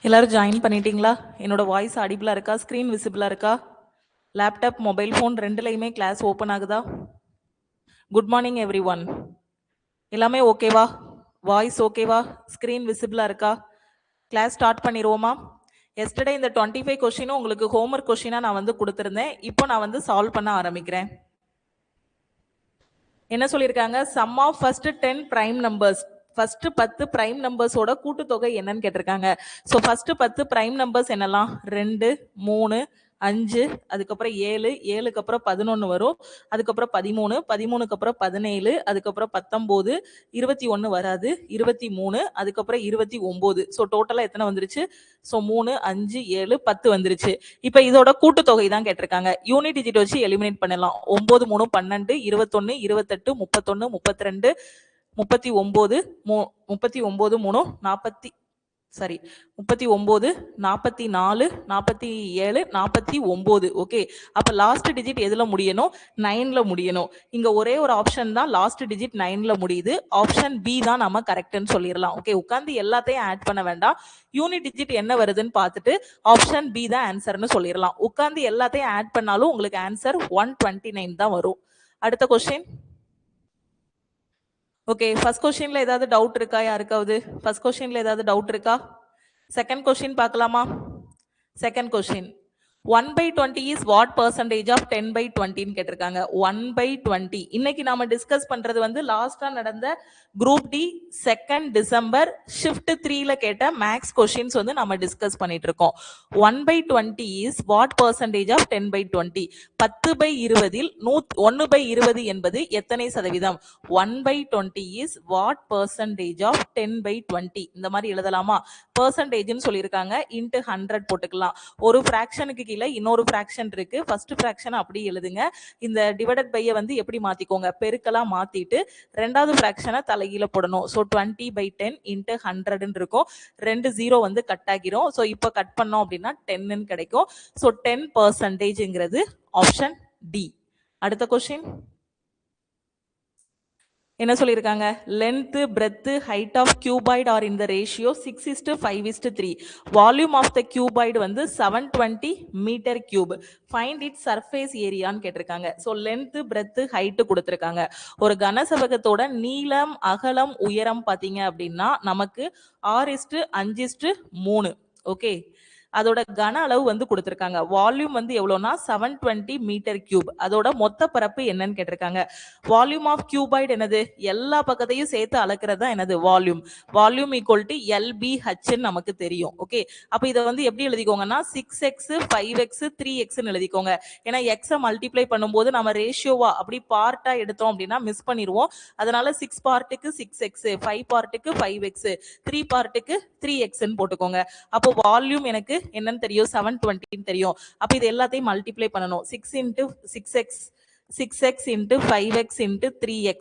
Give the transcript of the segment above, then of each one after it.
எல்லாரும் ஜாயின் பண்ணிட்டீங்களா? என்னோட வாய்ஸ் ஆடிபிளா இருக்கா? ஸ்க்ரீன் விசிபிளா இருக்கா? லேப்டாப் மொபைல் ஃபோன் ரெண்டுலையுமே கிளாஸ் ஓப்பன் ஆகுதா? Good morning everyone. எல்லாமே ஓகேவா? வாய்ஸ் ஓகேவா? ஸ்க்ரீன் விசிபிளா இருக்கா? Class start பண்ணிடுவோமா? எஸ்டர்டே இந்த 25 கொஸ்டினும் உங்களுக்கு ஹோம்ஒர்க் கொஸ்டினா நான் வந்து கொடுத்துருந்தேன். இப்போ நான் வந்து சால்வ் பண்ண ஆரம்பிக்கிறேன். என்ன சொல்லியிருக்காங்க? Sum of first 10 prime numbers. First 10 prime நம்பர்ஸோட கூட்டுத்தொகை என்னன்னு கேட்டிருக்காங்க. ஸோ ஃபர்ஸ்ட் 10 பிரைம் நம்பர்ஸ் என்னலாம்? 2, 3, 5, அதுக்கப்புறம் 7, 7க்கு அப்புறம் 11 வரும், அதுக்கப்புறம் 13, 13க்கு அப்புறம் 17, அதுக்கப்புறம் 19, 21 வராது, 23, அதுக்கப்புறம் 29. ஸோ டோட்டலா எத்தனை வந்துருச்சு? ஸோ 3, 5, 7, 10 வந்துருச்சு. இப்போ இதோட கூட்டுத்தொகை தான் கேட்டிருக்காங்க. யூனிட் டிஜிட் வச்சு எலிமினேட் பண்ணலாம். 9, 3, 12, 21, 28, 31, 32, 39, 39, 3, 40, சாரி 39, 44, 47, 49. ஓகே, அப்ப லாஸ்ட் டிஜிட் எதுல முடியணும்? 9ல முடியணும். இங்க ஒரே ஒரு ஆப்ஷன் தான் லாஸ்ட் டிஜிட் 9ல முடியுது. ஆப்ஷன் பி தான் நம்ம கரெக்ட்னு சொல்லிடலாம். ஓகே, உட்கார்ந்து எல்லாத்தையும் ஆட் பண்ண வேண்டாம். யூனிட் டிஜிட் என்ன வருதுன்னு பார்த்துட்டு ஆப்ஷன் பி தான் ஆன்சர்னு சொல்லிடலாம். உட்கார்ந்து எல்லாத்தையும் ஆட் பண்ணாலும் உங்களுக்கு ஆன்சர் 129 தான் வரும். அடுத்த கொஸ்டின். ஓகே, ஃபர்ஸ்ட் கொஸ்டின்ல ஏதாவது டவுட் இருக்கா யாருக்காவது? ஃபர்ஸ்ட் கொஸ்டின்ல ஏதாவது டவுட் இருக்கா? செகண்ட் கொஸ்டின் பார்க்கலாமா? Second question, 1/20 is what percentage of 10/20 கேட்டிருக்காங்க. 1/20 இன்னைக்கு நாம டிஸ்கஸ் பண்றது வந்து லாஸ்டா நடந்த குரூப் டி 2 டிசம்பர் ஷிஃப்ட் 3ல கேட்ட மேக்ஸ் கொஸ்டின்ஸ் வந்து நம்ம டிஸ்கஸ் பண்ணிட்டு இருக்கோம். 1/20 is what percentage of 10/20? 10/20 1/20 என்பது எத்தனை சதவீதம்? 1/20 is what percentage of 10/20? இந்த மாதிரி எழுதலாமா? பெர்சன்டேஜ்னு சொல்லியிருக்காங்க, இன்ட்டு 100 போட்டுக்கலாம். ஒரு ஃபிராக்ஷனுக்கு கீழே இன்னொரு ஃபிராக்ஷன் இருக்கு. ஃபர்ஸ்ட் ஃபிராக்ஷன் அப்படி எழுதுங்க. இந்த டிவைடட் பையை வந்து எப்படி மாத்திக்கோங்க? பெருக்கலா மாத்திட்டு ரெண்டாவது ஃபிராக்ஷனை தலைகீழ போடணும். ஸோ 20/10 இன்ட்டு 100 இருக்கும். 2 0 வந்து கட் ஆகிரும். ஸோ இப்போ கட் பண்ணோம் அப்படின்னா 10 கிடைக்கும். So 10% option D. அடுத்த கொஸ்டின் என்ன சொல்லியிருக்காங்க? Length, breadth, height of cuboid are in the ratio 6:5:3. Volume of the cuboid வந்து 720 metre cube. Find it surface ஏரியான்னு கேட்டிருக்காங்க. ஸோ லென்த், பிரெத், ஹைட் கொடுத்துருக்காங்க. ஒரு கனசெவகத்தோட நீளம், அகலம், உயரம் பார்த்தீங்க அப்படின்னா நமக்கு 6:5:3. ஓகே, அதோட கன அளவு வந்து கொடுத்திருக்காங்க. வால்யூம் வந்து எவ்வளவுனா 720 மீட்டர் கியூப். அதோட மொத்த பரப்பு என்னன்னு கேட்டிருக்காங்க. வால்யூம் ஆஃப் கியூபாய்டு என்னது? எல்லா பக்கத்தையும் சேர்த்து அளக்கிறது தான் என்னது? Volume. Volume equal to LBH நமக்கு தெரியும். ஓகே, அப்ப இதை வந்து எப்படி எழுதிக்கோங்கன்னா 6x 5x 3x எழுதிக்கோங்க. ஏன்னா எக்ஸை மல்டிப்ளை பண்ணும்போது நம்ம ரேஷியோவா அப்படி பார்ட்டா எடுத்தோம் அப்படின்னா மிஸ் பண்ணிடுவோம். அதனால 6 பார்ட்டுக்கு 6x, 5 பார்ட்டுக்கு 5x, 3 பார்ட்டுக்கு 3x போட்டுக்கோங்க. அப்போ வால்யூம் எனக்கு என்னன்னு தெரியும்? 720 தெரியும். அப்ப இது எல்லாத்தையும் மல்டிப்ளை பண்ணணும். 6 into 6x into 5x into 3x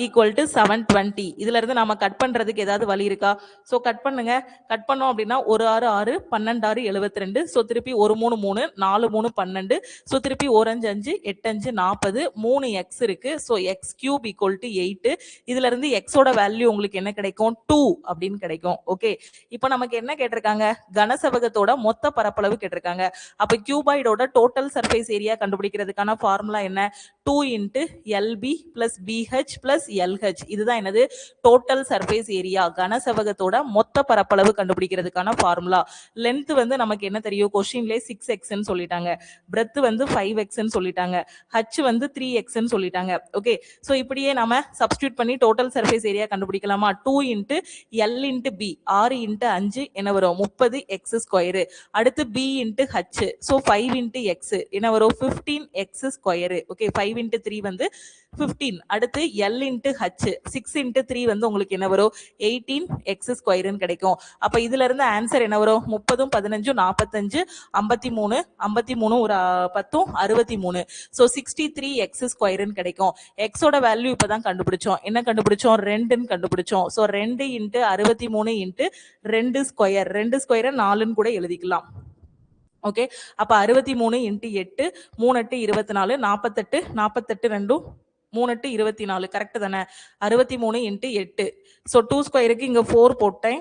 equal to 720. இதுல இருந்து நாம கட் பண்றதுக்கு ஏதாவது வழி இருக்கா? சோ கட் பண்ணுங்க. கட் பண்ணோம் அப்படின்னா 1 6 6, 12 6 72. சோ திருப்பி 1 3 3, 4 3 12. சோ திருப்பி 1 5 5, 8 5 40, 3x இருக்கு. So x cube equal to 8. இதுல இருந்து x ஓட வேல்யூ உங்களுக்கு என்ன கிடைக்கும்? 2 அப்படின்னு கிடைக்கும். ஓகே, இப்போ நமக்கு என்ன கேட்டிருக்காங்க? கனசெவகத்தோட மொத்த பரப்பளவு கேட்டிருக்காங்க. அப்ப கியூபாய்டோட டோட்டல் சர்ஃபேஸ் ஏரியா கண்டுபிடிக்கிறதுக்கான ஃபார்முலா என்ன? 2 into LB plus BH plus LH. இதுதான் என்னது? Total surface area. கனசெவகத்தோட மொத்த பரப்பளவு கண்டுபிடிக்கிறதுக்கான ஃபார்முலா. லென்த் வந்து நமக்கு என்ன தெரியும்? கொஸ்டின்லே 6x ன்னு சொல்லிட்டாங்க. பிரெத் வந்து 5x ன்னு சொல்லிட்டாங்க. h வந்து 3x ன்னு சொல்லிட்டாங்க. ஓகே, சோ இப்படியே நாம சப்ஸ்டிட்யூட் பண்ணி டோட்டல் சர்ஃபேஸ் ஏரியா கண்டுபிடிக்கலாமா? 2 into L into B, 6 into 5 என்ன வரும்? 30x². அடுத்து B into h, so 5 into x என்ன வரும்? 15x². ஓகே, 5 into 3 வந்து 15. அடுத்து L into h, 6 into 3 வந்து உங்களுக்கு என்ன வரும்? 18x² கிடைக்கும். அப்ப இதுல இருந்து ஆன்சர் என்ன வரும்? 30 15 45, 53 53 ஒரு 10 63. சோ 63x² கிடைக்கும். x ஓட வேல்யூ இப்பதான் கண்டுபிடிச்சோம். என்ன கண்டுபிடிச்சோம்? 2ன்னு கண்டுபிடிச்சோம். So 2 into 63 into 2 square. 2 ஸ்கொயரை 4ன்னு கூட எழுதிக்கலாம். ஓகே, அப்ப 63 into 8, 3 8 24, 48 48 2 3 8 24. கரெக்ட் தானே? 63 into 8. ஸோ 2 ஸ்கொயருக்கு இங்க 4 போட்டேன்.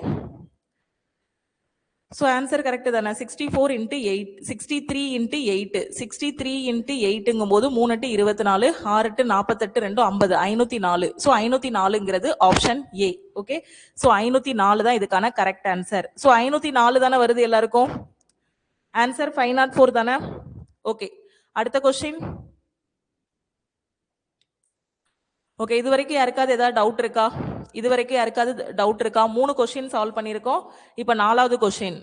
So answer correct தானே 64 into 8 63 into 8 63 into 8ங்கும் போது 3 8 24 6 8 48 2 50 504 so 504ங்கிறது ஆப்ஷன் A ஓகே so 504 தான் இதுக்கான கரெக்ட் ஆன்சர் so 504 தானே வருது எல்லாருக்கும் ஆன்சர் 504 தானே ஓகே அடுத்த क्वेश्चन ஓகே இது வரைக்கும் யாருக்காவது ஏதாவது டவுட் இருக்கா இது வரைக்கும் யாருக்காவது டவுட் இருக்கா 3 क्वेश्चन சால்வ் பண்ணிருக்கோம் இப்போ நாலாவது question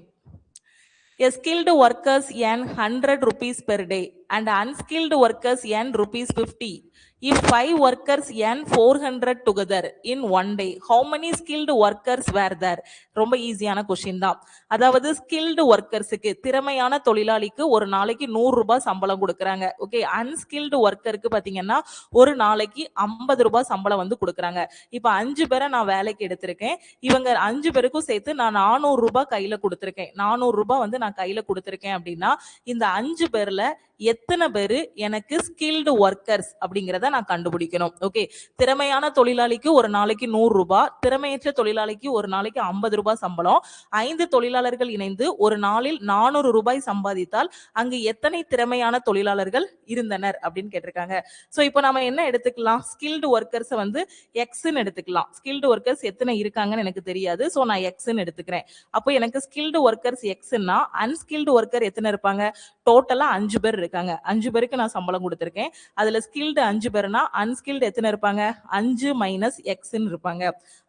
A skilled workers earn 100 rupees per day and unskilled workers earn rupees 50. If 5 workers earn 400 together in one day, how many skilled workers were there? ரொம்ப ஈஸியான கொஸ்டின் தான். அதாவது skilled workersக்கு திறமையான தொழிலாளிக்கு ஒரு நாளைக்கு 100 ரூபாய் சம்பளம் கொடுக்கறாங்க. ஓகே, unskilled workerக்கு பாத்தீங்கன்னா ஒரு நாளைக்கு 50 ரூபாய் சம்பளம் வந்து கொடுக்கறாங்க. இப்போ 5 பேரை நான் வேலைக்கு எடுத்திருக்கேன். இவங்க 5 பேருக்கும் சேர்த்து நான் 400 ரூபாய் கையில கொடுத்திருக்கேன். 400 ரூபாய் வந்து நான் கையில கொடுத்திருக்கேன் அப்படின்னா இந்த 5 பேர்ல எத்தனை பேரு எனக்கு ஸ்கில்டு ஒர்க்கர்ஸ் அப்படிங்கறத நான் கண்டுபிடிக்கணும். ஓகே, திறமையான தொழிலாளிக்கு ஒரு நாளைக்கு 100 ரூபாய், திறமையற்ற தொழிலாளிக்கு ஒரு நாளைக்கு 50 ரூபாய் சம்பளம். 5 தொழிலாளர்கள் இணைந்து ஒரு நாளில் 400 ரூபாய் சம்பாதித்தால் அங்கு எத்தனை திறமையான தொழிலாளர்கள் இருந்தனர் அப்படின்னு கேட்டிருக்காங்க. சோ இப்போ நாம என்ன எடுத்துக்கலாம், ஸ்கில்டு ஒர்க்கர்ஸ் வந்து எக்ஸ்ன்னு எடுத்துக்கலாம். ஸ்கில்டு ஒர்க்கர்ஸ் எத்தனை இருக்காங்கன்னு எனக்கு தெரியாது, சோ நான் எக்ஸ்ன்னு எடுத்துக்கிறேன். அப்போ எனக்கு ஸ்கில்டு ஒர்க்கர்ஸ் எக்ஸ்ன்னா அன்ஸ்கில்டு ஒர்க்கர் எத்தனை இருப்பாங்க, டோட்டலா 5 பேர் இருக்காங்க. 5 பேருக்கு நான் சம்பளம் கொடுத்திருக்கேன். அதுல ஸ்கில்டு 5 பேர்னா அன்ஸ்கில்டு எத்தனை இருப்பாங்க, 5 மைனஸ் எக்ஸ்ன்னு இருப்பாங்க.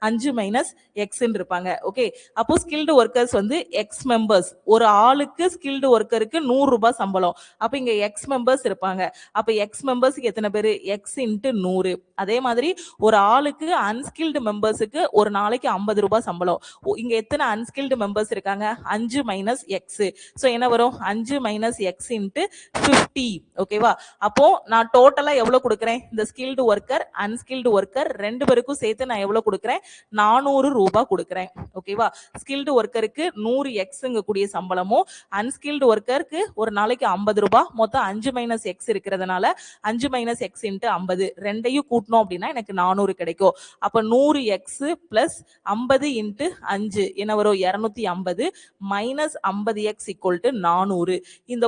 5 மைனஸ் எக்ஸ்ன்னு இருப்பாங்க. ஓகே, அப்போ ஸ்கில்டு ஒர்க்கர்ஸ் வந்து எக்ஸ் மெம்பர்ஸ். ஒரு ஆளுக்கு ஸ்கில்டு ஒர்க்கருக்கு 100 ரூபாய் சம்பளம். அப்ப இங்க எக்ஸ் மெம்பர்ஸ் இருப்பாங்க. அப்ப எக்ஸ் மெம்பர்ஸ்க்கு எத்தனை பேரு, எக்ஸ் இன்ட்டு 100. அதே மாதிரி ஒரு ஆளுக்கு அன்ஸ்கில்டு மெம்பர்ஸுக்கு ஒரு நாளைக்கு 50 ரூபாய் சம்பளம். இங்க எத்தனை அன்ஸ்கில்டு மெம்பர்ஸ் இருக்காங்க, 5 மைனஸ் எக்ஸ். சோ என்ன வரும், 5 மைனஸ் எக்ஸ் இன்ட்டு 50. ஓகேவா, அப்போ நான் டோட்டலா எவ்வளவு கொடுக்கறேன், இந்த ஸ்கில்டு ஒர்க்கர் அன்ஸ்கில்டு ஒர்க்கர் 2 பேருக்கும் சேர்த்து நான் எவ்வளவு கொடுக்கறேன், 400 ரூபாய் கொடுக்கறேன். ஓகேவா, ஸ்கில்டு ஒர்க்கருக்கு 100 எக்ஸ்ங்க கூடிய சம்பளமும் அன்ஸ்கில்டு ஒர்க்கருக்கு ஒரு நாளைக்கு 50 ரூபாய், மொத்தம் 5 மைனஸ் எக்ஸ் இருக்கிறதுனால 5 மைனஸ் எக்ஸ் இன்ட்டு 50 ரெண்டையும் கூட்டணும் அப்படின்னா எனக்கு 400 கிடைக்கும். அப்ப 100 எக்ஸ் பிளஸ் 50 இன்ட்டு 5 என்ன வரும், 250 மைனஸ் 50 எக்ஸ் ஈக்குவல் டு 400. இந்த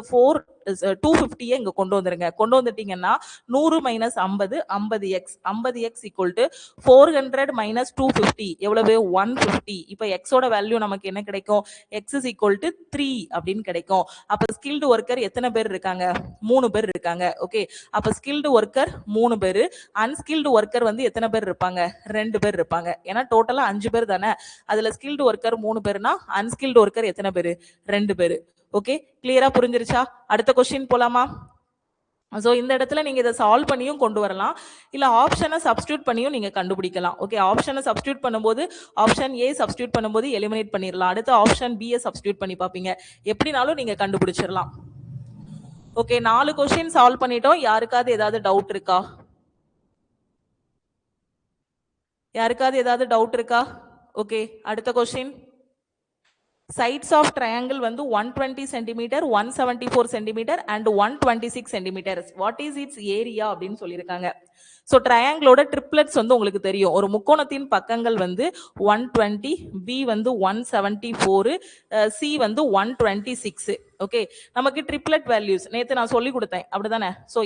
250 இங்க கொண்டு வந்துருங்க. கொண்டு வந்துட்டீங்கன்னா 100 minus 50 50x 50x equal to 400 minus 250 எவ்வளவு, 150. இப்ப எக்ஸோட வேல்யூ நமக்கு என்ன கிடைக்கும், x is equal to 3 அப்படின்னு கிடைக்கும். அப்ப ஸ்கில்டு ஒர்க்கர் எத்தனை பேர் இருக்காங்க, 3 பேர் இருக்காங்க. ஓகே, அப்ப ஸ்கில்டு ஒர்க்கர் 3 பேர், அன்ஸ்கில்டு ஒர்க்கர் வந்து எத்தனை பேர் இருப்பாங்க, 2 பேர் இருப்பாங்க. ஏன்னா டோட்டலா 5 பேர் தானே, அதுல ஸ்கில்டு ஒர்க்கர் 3 பேர்னா அன்ஸ்கில்டு ஒர்க்கர் எத்தனை பேர், 2 பேர். ஓகே, கிளியரா புரிஞ்சிருச்சா? அடுத்த क्वेश्चन போலாமா? சோ இந்த இடத்துல நீங்க இதை சால்வ் பண்ணியும் கொண்டு வரலாம், இல்ல ஆப்ஷனை சப்ஸ்டிட்யூட் பண்ணியும் நீங்க கண்டுபிடிக்கலாம். ஓகே, ஆப்ஷனை சப்ஸ்டிட்யூட் பண்ணும்போது ஆப்ஷன் ஏ சப்ஸ்டிட்யூட் பண்ணும்போது எலிமினேட் பண்ணிடலாம். அடுத்து ஆப்ஷன் பி சப்ஸ்டிட்யூட் பண்ணி பாப்பீங்க, எப்படினாலும் நீங்க கண்டுபிடிச்சிடலாம். ஓகே, 4 क्वेश्चन சால்வ் பண்ணிட்டோம். யாருக்காவது ஏதாவது டவுட் இருக்கா, யாருக்காவது ஏதாவது டவுட் இருக்கா? ஓகே, அடுத்த क्वेश्चन. Sides of triangle வந்து 120 cm, 174 cm and 126 cm. What is its area அப்படின்னு சொல்லியிருக்காங்க. சோ ட்ரையாங்கிளோட ட்ரிப்ளெட்ஸ் வந்து உங்களுக்கு தெரியும். ஒரு முக்கோணத்தின் பக்கங்கள் வந்து 120, பி வந்து 174, சி வந்து 126. ஓகே, நமக்கு ட்ரிப்ளெட் வேல்யூஸ் நேத்து நான் சொல்லி கொடுத்தேன் அப்படிதானே. சோ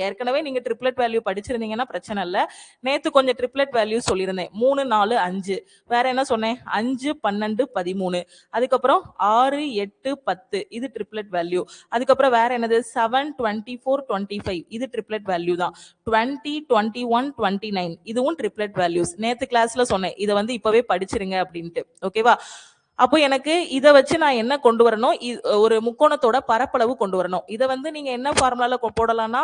ஏற்கனவே நீங்க ட்ரிப்ளெட் வேல்யூ படிச்சிருந்தீங்கன்னா பிரச்சனை இல்ல. நேத்து கொஞ்சம் ட்ரிப்ளெட் வேல்யூ சொல்லியிருந்தேன். 3 4 5, வேற என்ன சொன்னேன், 5 12 13, அதுக்கப்புறம் 6 8 10 இது ட்ரிப்ளெட் வேல்யூ. அதுக்கப்புறம் வேற என்னது 7 24 25 இது ட்ரிப்ளெட் வேல்யூ தான். 20 21 29 இதுவும் ட்ரிப்ளெட் வேல்யூஸ். நேத்து கிளாஸ்ல சொன்னேன், இதை வந்து இப்பவே படிச்சிருங்க அப்படின்ட்டு. ஓகேவா, அப்போ எனக்கு இதை வச்சு நான் என்ன கொண்டு வரணும், ஒரு முக்கோணத்தோட பரப்பளவு கொண்டு வரணும். இதை வந்து நீங்க என்ன ஃபார்முலால போடலாம்னா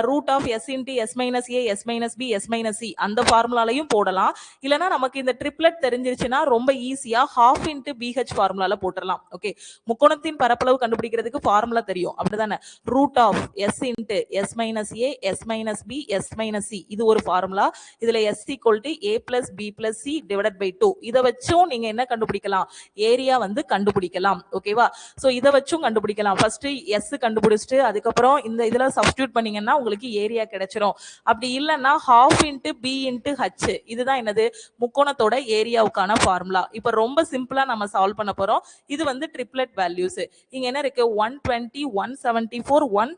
root of S into S minus A S minus B S minus C அந்த ஃபார்முலாலையும் போடலாம். இல்லைன்னா நமக்கு இந்த ட்ரிப்ளெட் தெரிஞ்சிருச்சுன்னா ரொம்ப ஈஸியா ஹாஃப் இன்ட்டு பிஹெச் ஃபார்முலால போட்டுடலாம். ஓகே, முக்கோணத்தின் பரப்பளவு கண்டுபிடிக்கிறதுக்கு ஃபார்முலா தெரியும் அப்படிதானே. Root of S into S minus A S minus B S minus C இது ஒரு ஃபார்முலா. இதுல S equal to A plus B plus C divided by 2. இதை வச்சும் நீங்க என்ன கண்டுபிடிக்கலாம், ஏரியா வந்து கண்டுபிடிக்கலாம். ஓகேவா? சோ இத வச்சும் கண்டுபிடிக்கலாம். ஃபர்ஸ்ட் எஸ் கண்டுபிடிச்சிட்டு அதுக்கப்புறம் இந்த இதுல சப்ஸ்டிட்யூட் பண்ணீங்கன்னா உங்களுக்கு ஏரியா கிடைச்சிரும். அப்படி இல்லைன்னா half into b into h இதுதான் என்னது முக்கோணத்தோட ஏரியாவுக்கான ஃபார்முலா. இப்ப ரொம்ப சிம்பிளா நம்ம சால்வ் பண்ண போறோம். இது வந்து ட்ரிப்ளெட் வேல்யூஸ். இங்க என்ன இருக்கு 120 174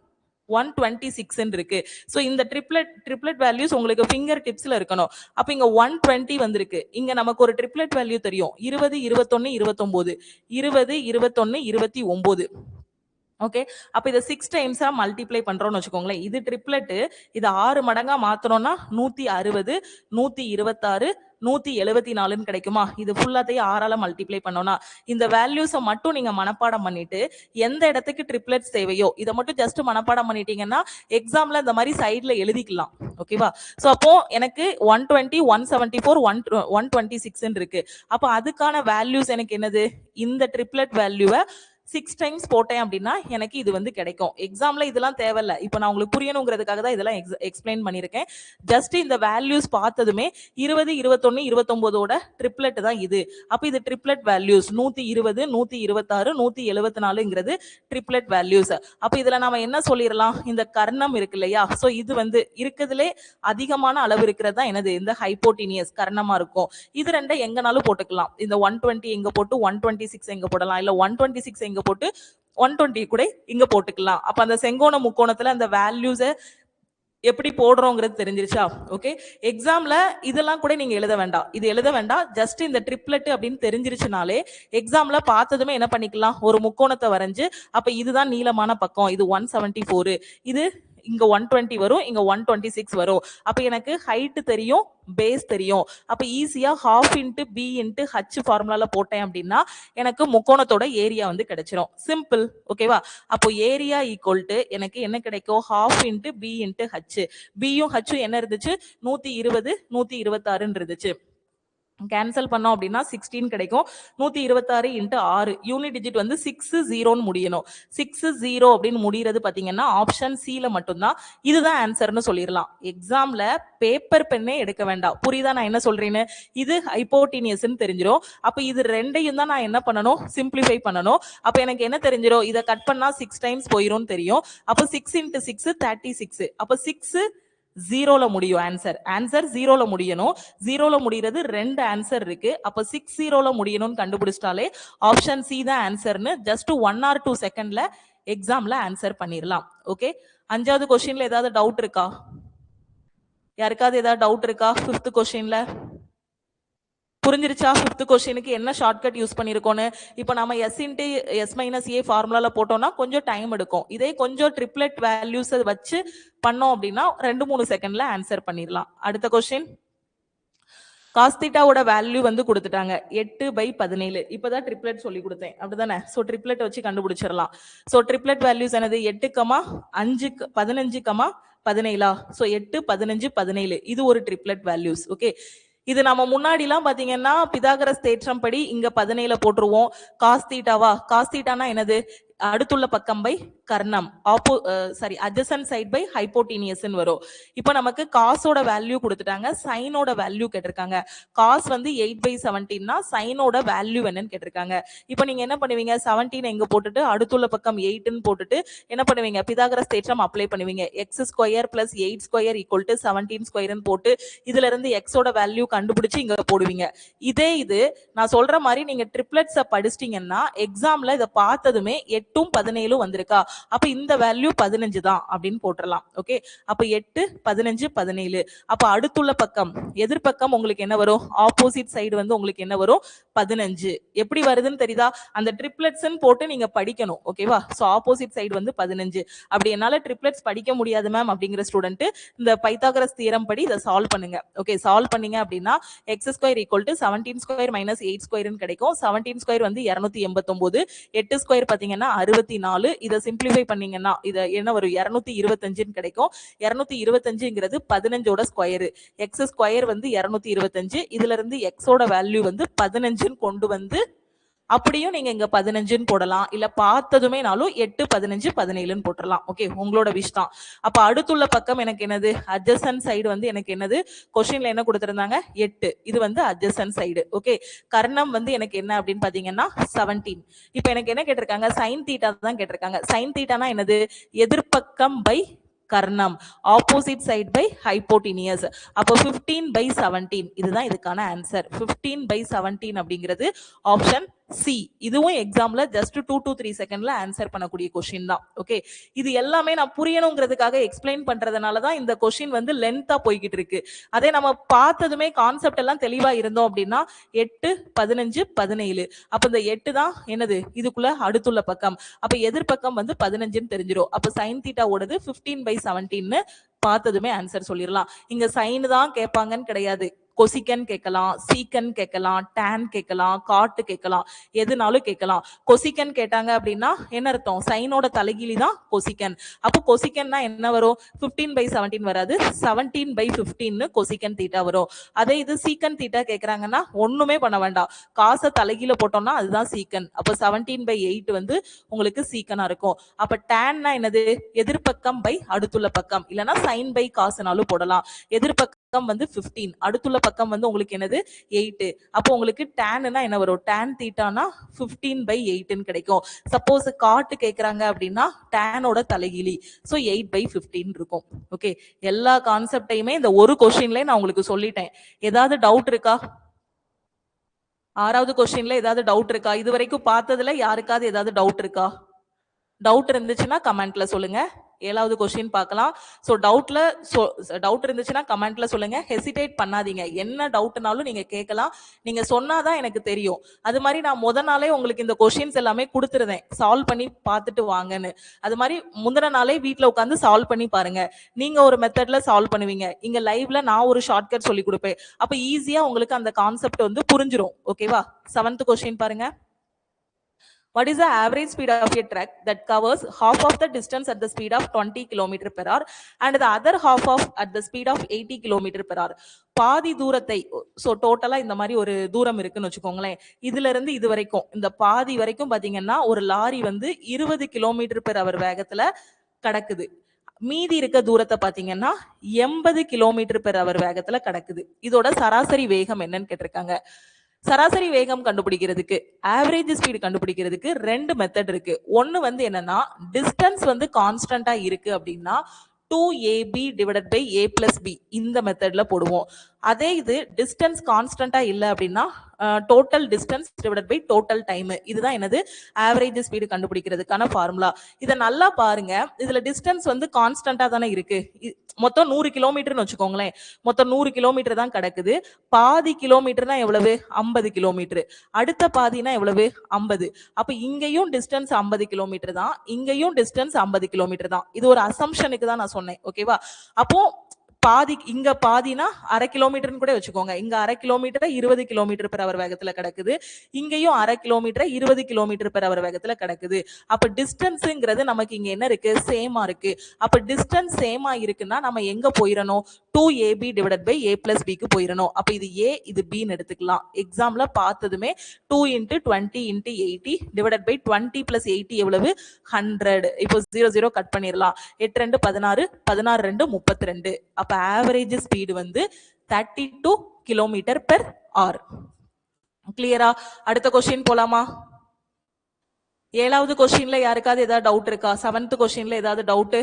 126 இருக்கு. சோ இந்த ட்ரிப்ளெட் வேல்யூஸ் உங்களுக்கு ஃபிங்கர் டிப்ஸ்ல இருக்கணும். அப்ப இங்க 120 வந்திருக்கு. இங்க நமக்கு ஒரு ட்ரிப்ளெட் வேல்யூ தெரியும் 20 21 29 20 21 29. ஓகே, அப்ப இத 6 டைம்ஸா மல்டிப்ளை பண்றோம்னு வச்சுக்கோங்களேன். இது ட்ரிப்ளெட். இது 6 மடங்கா மாத்தணும்னா 160 126 174 கிடைக்குமா? இது ஃபுல்லாத்தையும் 6ஆல மல்டிப்ளை பண்ணோம்னா இந்த வேல்யூஸை மட்டும் நீங்க மனப்பாடம் பண்ணிட்டு எந்த இடத்துக்கு ட்ரிப்ளெட்ஸ் தேவையோ இதை மட்டும் ஜஸ்ட் மனப்பாடம் பண்ணிட்டீங்கன்னா எக்ஸாம்ல இந்த மாதிரி சைட்ல எழுதிக்கலாம். ஓகேவா? சோ அப்போ எனக்கு 120 174 126 இருக்கு. அப்ப அதுக்கான வேல்யூஸ் எனக்கு என்னது இந்த ட்ரிப்ளெட் வேல்யூவை 6 டைம்ஸ் போட்டேன் அப்படின்னா எனக்கு இது வந்து கிடைக்கும். எக்ஸாம்ல இதெல்லாம் தேவையில்ல. இப்போ நான் உங்களுக்கு புரியணுங்கிறதுக்காக தான் இதெல்லாம் எக்ஸ்பிளைன் பண்ணியிருக்கேன். ஜஸ்ட் இந்த வேல்யூஸ் பார்த்ததுமே 20 21 29ஓட ட்ரிப்ளெட் தான் இது. அப்ப இது ட்ரிப்ளெட் வேல்யூஸ் 120 126 174ங்கிறது ட்ரிப்ளெட் வேல்யூஸ். அப்ப இதுல நாம என்ன சொல்லிடலாம், இந்த கர்ணம் இருக்கு இல்லையா, சோ இது வந்து இருக்கிறதுலே அதிகமான அளவு இருக்கிறது தான் என்னது இந்த ஹைப்போட்டினியஸ் கர்ணமா இருக்கும். இது ரெண்டை எங்கனாலும் போட்டுக்கலாம். இந்த 120 எங்க போட்டு 126 எங்க போடலாம், இல்ல 126 எங்க போட்டு 120 கூட இங்க போட்டுக்கலாம். அப்ப அந்த செங்கோண முக்கோணத்துல அந்த வேல்யூஸை எப்படி போடுறோங்கிறது தெரிஞ்சிருச்சா? ஓகே, எக்ஸாம்ல இதெல்லாம் கூட நீங்க எழுத வேண்டாம். இது எழுத வேண்டாம். ஜஸ்ட் இந்த ட்ரிப்ளெட் அப்படின்னு தெரிஞ்சிருச்சுனாலே எக்ஸாம்ல பார்த்ததுமே என்ன பண்ணிக்கலாம், ஒரு முக்கோணத்தை வரைஞ்சு அப்ப இதுதான் நீளமான பக்கம், இது 174, இது இங்க 120 வரும், இங்க 126 வரும். அப்ப எனக்கு ஹைட் தெரியும், பேஸ் தெரியும். அப்ப ஈஸியா half into b into h ஃபார்முலால போட்டேன் அப்படின்னா எனக்கு முக்கோணத்தோட ஏரியா வந்து கிடைச்சிரும். சிம்பிள். ஓகேவா? அப்போ ஏரியா ஈக்குவல் டு எனக்கு என்ன கிடைக்கும், half into b into h. b யும் h என்ன இருந்துச்சு 120 126 இருந்துச்சு. கேன்சல் பண்ணோம் அப்படின்னா 16 கிடைக்கும். 126 into 6 யூனிட் டிஜிட் வந்து 60 முடியணும். 60 அப்படின்னு முடியறது பாத்தீங்கன்னா ஆப்ஷன் சில மட்டும்தான். இதுதான் ஆன்சர்னு சொல்லிடலாம். எக்ஸாம்ல பேப்பர் பெண்ணே எடுக்க வேண்டாம். புரியுதா நான் என்ன சொல்றேன்னு? இது ஹைப்போட்டினியஸ் தெரிஞ்சிடும். அப்ப இது ரெண்டையும் தான் நான் என்ன பண்ணணும், சிம்பிளிஃபை பண்ணணும். அப்ப எனக்கு என்ன தெரிஞ்சிடும், இதை கட் பண்ணா 6 டைம்ஸ் போயிரும் தெரியும். அப்ப 6 into 6 36. அப்ப 6 0ல முடியும். ஆன்சர் 0ல முடியணும். 0ல முடிகிறது ரெண்டு ஆன்சர் இருக்கு. அப்ப 6 0ல முடியணும்னு கண்டுபிடிச்சிட்டாலே ஆப்ஷன் சி தான் ஆன்சர்னு ஜஸ்ட் 1 or 2 செகண்ட்ல எக்ஸாம்ல ஆன்சர் பண்ணிடலாம். ஓகே, 5வது கொஸ்டின்ல ஏதாவது டவுட் இருக்கா? யாருக்காவது ஏதாவது டவுட் இருக்கா? 5th கொஸ்டின்ல புரிஞ்சிருச்சா? 5th கொஸ்டினுக்கு என்ன ஷார்ட்கட் யூஸ் பண்ணிருக்கோன்னு? இப்போ நம்ம s into s minus a ஃபார்முலால போட்டோம்னா கொஞ்சம் டைம் எடுக்கும். இதே கொஞ்சம் ட்ரிப்ளெட் வேல்யூஸ் வச்சு பண்ணோம் அப்படின்னா 2-3 செகண்ட்ல ஆன்சர் பண்ணிடலாம். அடுத்த கொஸ்டின், காஸ் தீட்டாவோட வேல்யூ வந்து கொடுத்துட்டாங்க 8/17. இப்பதான் ட்ரிப்ளெட் சொல்லி கொடுத்தேன் அப்படிதானே? சோ ட்ரிப்ளெட் வச்சு கண்டுபிடிச்சிடலாம். சோ ட்ரிப்ளெட் வேல்யூஸ் என்னது 8, 5, 15, 17. சோ 8 15 17 இது ஒரு ட்ரிப்ளெட் வேல்யூஸ். ஓகே, இது நம்ம முன்னாடி எல்லாம் பாத்தீங்கன்னா பிதாகரஸ் தேற்றம் படி இங்க 17 போட்டுருவோம். காஸ் தீட்டாவா, காஸ் தீட்டானா என்னது அடுத்துள்ள பக்கம் பை கர்ணம், adjacent side by hypotenuse வரும். இப்போ நமக்கு காஸோட வேல்யூ கொடுத்துட்டாங்க, சைனோட வேல்யூ கேட்டிருக்காங்க. காஸ் வந்து 8/17னா சைனோட வேல்யூ என்னன்னு கேட்டிருக்காங்க. இப்போ நீங்க என்ன பண்ணுவீங்க, 17 எங்க போட்டுட்டு அடுத்துள்ள பக்கம் 8ன்னு போட்டுட்டு என்ன பண்ணுவீங்க, பிதாகரஸ் தேற்றம் அப்ளை பண்ணுவீங்க. x² + 8² = 17² போட்டு இதுல இருந்து எக்ஸோட வேல்யூ கண்டுபிடிச்சு இங்க போடுவீங்க. இது நான் சொல்ற மாதிரி நீங்க ட்ரிப்ளெட்ஸை படிச்சிட்டீங்கன்னா எக்ஸாம்ல இதை பார்த்ததுமே 8ம் 17 வந்திருக்கா, அப்ப இந்த வேல்யூ 15 தான் அப்படின்னு போட்டுறலாம். ஓகே, அப்ப 8 15 17. அப்ப அடுத்துள்ள பக்கம் எதிர்பக்கம் உங்களுக்கு என்ன வரும், ஆப்போசிட் சைடு வந்து உங்களுக்கு என்ன வரும் 15. எப்படி வருதுன்னு தெரியுதா? அந்த ட்ரிப்ளெட்ஸ் போட்டு நீங்க படிக்கணும். ஓகேவா? சோ ஆப்போசிட் சைடு வந்து 15. அப்படி என்னால ட்ரிப்ளெட்ஸ் படிக்க முடியாது மேம் அப்படிங்கிற ஸ்டூடெண்ட் இந்த பைத்தாகரஸ் தியரம் படி இதை சால்வ் பண்ணுங்க. ஓகே, சால்வ் பண்ணீங்க அப்படின்னா x² = 17² - 8² கிடைக்கும். 17² வந்து 289, 8² பாத்தீங்கன்னா 64. இதை சிம்பிளிஃபை பண்ணீங்கன்னா இத என்ன வரும் 225 கிடைக்கும். 225ங்கிறது 15ஓட ஸ்கொயர். x² வந்து 225. இதுல இருந்து x ஓட வேல்யூ வந்து 15 கொண்டு வந்து அப்படியும் நீங்க இங்க 15ன்னு போடலாம், இல்ல பார்த்ததுமேனாலும் 8, 15, 17ன்னு போட்டுடலாம். ஓகே, உங்களோட விஷ் தான். அப்ப அடுத்துள்ள பக்கம் எனக்கு என்னது, அட்ஜசன்ட் சைடு வந்து எனக்கு என்னது, கொஸ்டின்ல என்ன கொடுத்திருந்தாங்க 8, இது வந்து அட்ஜசன்ட் சைடு. ஓகே, கர்ணம் வந்து எனக்கு என்ன அப்படின்னு பாத்தீங்கன்னா 17. இப்ப எனக்கு என்ன கேட்டிருக்காங்க, சைன் தீட்டா தான் கேட்டிருக்காங்க. சைன் தீட்டானா என்னது, எதிர்பக்கம் பை கர்ணம், ஆப்போசிட் சைட் பை ஹைப்போட்டினியஸ். அப்போ 15/17 இதுதான் இதுக்கான ஆன்சர். 15/17 அப்படிங்கிறது ஆப்ஷன் சி. இதுவும் எக்ஸாம்ல ஜஸ்ட் 2 to 3 செகண்ட்ல ஆன்சர் பண்ணக்கூடிய கொஸ்டின் தான். ஓகே, இது எல்லாமே நான் புரியணுங்கிறதுக்காக எக்ஸ்பிளைன் பண்றதுனால தான் இந்த கொஸ்டின் வந்து லென்த்தா போய்கிட்டு இருக்கு. அதே நம்ம பார்த்ததுமே கான்செப்ட் எல்லாம் தெளிவா இருந்தோம் அப்படின்னா 8, 15, 17. அப்ப இந்த 8 தான் என்னது, இதுக்குள்ள அடுத்துள்ள பக்கம். அப்ப எதிர்பக்கம் வந்து 15ன்னு தெரிஞ்சிடும். அப்ப சைன் தீட்டா ஓடுது 15/17ன்னு பார்த்ததுமே ஆன்சர் சொல்லிடலாம். இங்க சைன் தான் கேட்பாங்கன்னு கிடையாது. கொசிக்கன் கேட்கலாம், சீக்கன் கேட்கலாம், டான் கேட்கலாம், காட்டு கேட்கலாம், எதுனாலும் கேட்கலாம். கொசிக்கன் கேட்டாங்க அப்படின்னா என்ன அர்த்தம், சைனோட தலைகீழி தான் கொசிக்கன். அப்போ கொசிக்கன்னா என்ன வரும், 15/17 வராது, 17/15 கொசிக்கன் தீட்டா வரும். அதே இது சீக்கன் தீட்டா கேட்கறாங்கன்னா ஒண்ணுமே பண்ண வேண்டாம், காசை தலைகீழ போட்டோம்னா அதுதான் சீக்கன். அப்போ 17/8 வந்து உங்களுக்கு சீக்கனா இருக்கும். அப்ப டான்னா என்னது, எதிர்பக்கம் பை அடுத்துள்ள பக்கம், இல்லைன்னா சைன் பை காசுனாலும் போடலாம். எதிர்பக்கம் வந்து 15, அடுத்துள்ள பக்கம் வந்து உங்களுக்கு என்னது 8. அப்போ உங்களுக்கு டான்னா என்ன வரும், டான் தீட்டானா 15/8ன்னு கிடைக்கும். சப்போஸ் காட்டு கேட்கறாங்க அப்படின்னா டானோட தலைகீழி, சோ 8/15 இருக்கும். ஓகே, எல்லா கான்செப்டையுமே இந்த ஒரு கொஸ்டின்ல நான் உங்களுக்கு சொல்லிட்டேன். ஏதாவது டவுட் இருக்கா? 6வது கொஸ்டின்ல ஏதாவது டவுட் இருக்கா? இது வரைக்கும் பார்த்ததுல யாருக்காவது ஏதாவது டவுட் இருக்கா? டவுட் இருந்துச்சுன்னா கமெண்ட்ல சொல்லுங்க. 7வது கொஸ்டின் பார்க்கலாம். சோ டவுட் இருந்துச்சுன்னா கமெண்ட்ல சொல்லுங்க. ஹெசிடேட் பண்ணாதீங்க, என்ன டவுட்னாலும் நீங்க கேட்கலாம். நீங்க சொன்னாதான் எனக்கு தெரியும். அது மாதிரி நான் முத நாளே உங்களுக்கு இந்த கொஸ்டின்ஸ் எல்லாமே கொடுத்துருந்தேன், சால்வ் பண்ணி பார்த்துட்டு வாங்கன்னு. அது மாதிரி முந்தின நாளே வீட்டுல உட்காந்து சால்வ் பண்ணி பாருங்க. நீங்க ஒரு மெத்தட்ல சால்வ் பண்ணுவீங்க, இங்க லைவ்ல நான் ஒரு ஷார்ட்கட் சொல்லி கொடுப்பேன். அப்ப ஈஸியா உங்களுக்கு அந்த கான்செப்ட் வந்து புரிஞ்சிரும். ஓகேவா? 7th கொஸ்டின் பாருங்க. What is the average speed of a truck that covers half of the distance at the speed of 20 km per hour and the other half of at the speed of 80 km per hour? பாதி தூரத்தை, so டோட்டலா இந்த மாதிரி ஒரு தூரம் இருக்குன்னு வச்சுக்கோங்களேன். இதுல இருந்து இது வரைக்கும், இந்த பாதி வரைக்கும் பாத்தீங்கன்னா ஒரு லாரி வந்து 20 km/h வேகத்துல கடக்குது. மீதி இருக்க தூரத்தை பாத்தீங்கன்னா 80 km/h வேகத்துல கடக்குது. இதோட சராசரி வேகம் என்னன்னு கேட்டிருக்காங்க. சராசரி வேகம் கண்டுபிடிக்கிறதுக்கு, ஆவரேஜ் ஸ்பீடு கண்டுபிடிக்கிறதுக்கு 2 மெத்தட் இருக்கு. ஒன்னு வந்து என்னன்னா, டிஸ்டன்ஸ் வந்து கான்ஸ்டன்டா இருக்கு அப்படின்னா 2ab divided by a plus b இந்த மெத்தட்ல போடுவோம். அதே இது டிஸ்டன்ஸ் கான்ஸ்டன்டா இல்ல அப்படின்னா total distance divided by total time, இதுதான் என்னது ஆவரேஜ் ஸ்பீடு கண்டுபிடிக்கிறதுக்கான ஃபார்முலா. இதை நல்லா பாருங்க. இதுல டிஸ்டன்ஸ் வந்து கான்ஸ்டன்டா தானே இருக்கு. மொத்தம் 100 கிலோமீட்டர்னு வச்சுக்கோங்களேன். மொத்தம் 100 கிலோமீட்டர் தான் கிடக்குது. பாதி கிலோமீட்டர்னா எவ்வளவு, 50 கிலோமீட்டர். அடுத்த பாதினா எவ்வளவு, 50. அப்ப இங்கேயும் டிஸ்டன்ஸ் 50 கிலோமீட்டர் தான், இங்கேயும் டிஸ்டன்ஸ் 50 கிலோமீட்டர் தான். இது ஒரு அசம்ஷனுக்கு தான் நான் சொன்னேன். ஓகேவா? அப்போ பாதி, இங்க பாதினா அரை கிலோமீட்டர்னு கூட வச்சுக்கோங்க. இங்க அரை கிலோமீட்டர் 20 km/h வேகத்துல கிடக்குது, இங்கேயும் அரை கிலோமீட்டர் 20 km/h வேகத்துல கிடக்குது. அப்ப டிஸ்டன்ஸ்ங்கிறது நமக்கு இங்க என்ன இருக்கு, சேமா இருக்கு. அப்ப டிஸ்டன்ஸ் சேமா இருக்குன்னா நம்ம எங்க போயிடணும், 2ab divided by a plus b க்கு போயிடணும். அப்ப இது a, இது b ன்னு எடுத்துக்கலாம். எக்ஸாம்ல பார்த்ததுமே 2 × 20 × 80 divided by 20 plus 80 எவ்வளவு, 100. இப்போ 0 கட் பண்ணிடலாம். 8 2 16, 16 2 32. அப்ப ஆவரேஜ் ஸ்பீடு வந்து 32 km/h. கிளியரா? அடுத்த கொஸ்டின் போலாமா? 7வது கொஸ்டின்ல யாருக்காவது ஏதாவது டவுட் இருக்கா? 7th கொஸ்டின்ல ஏதாவது டவுட்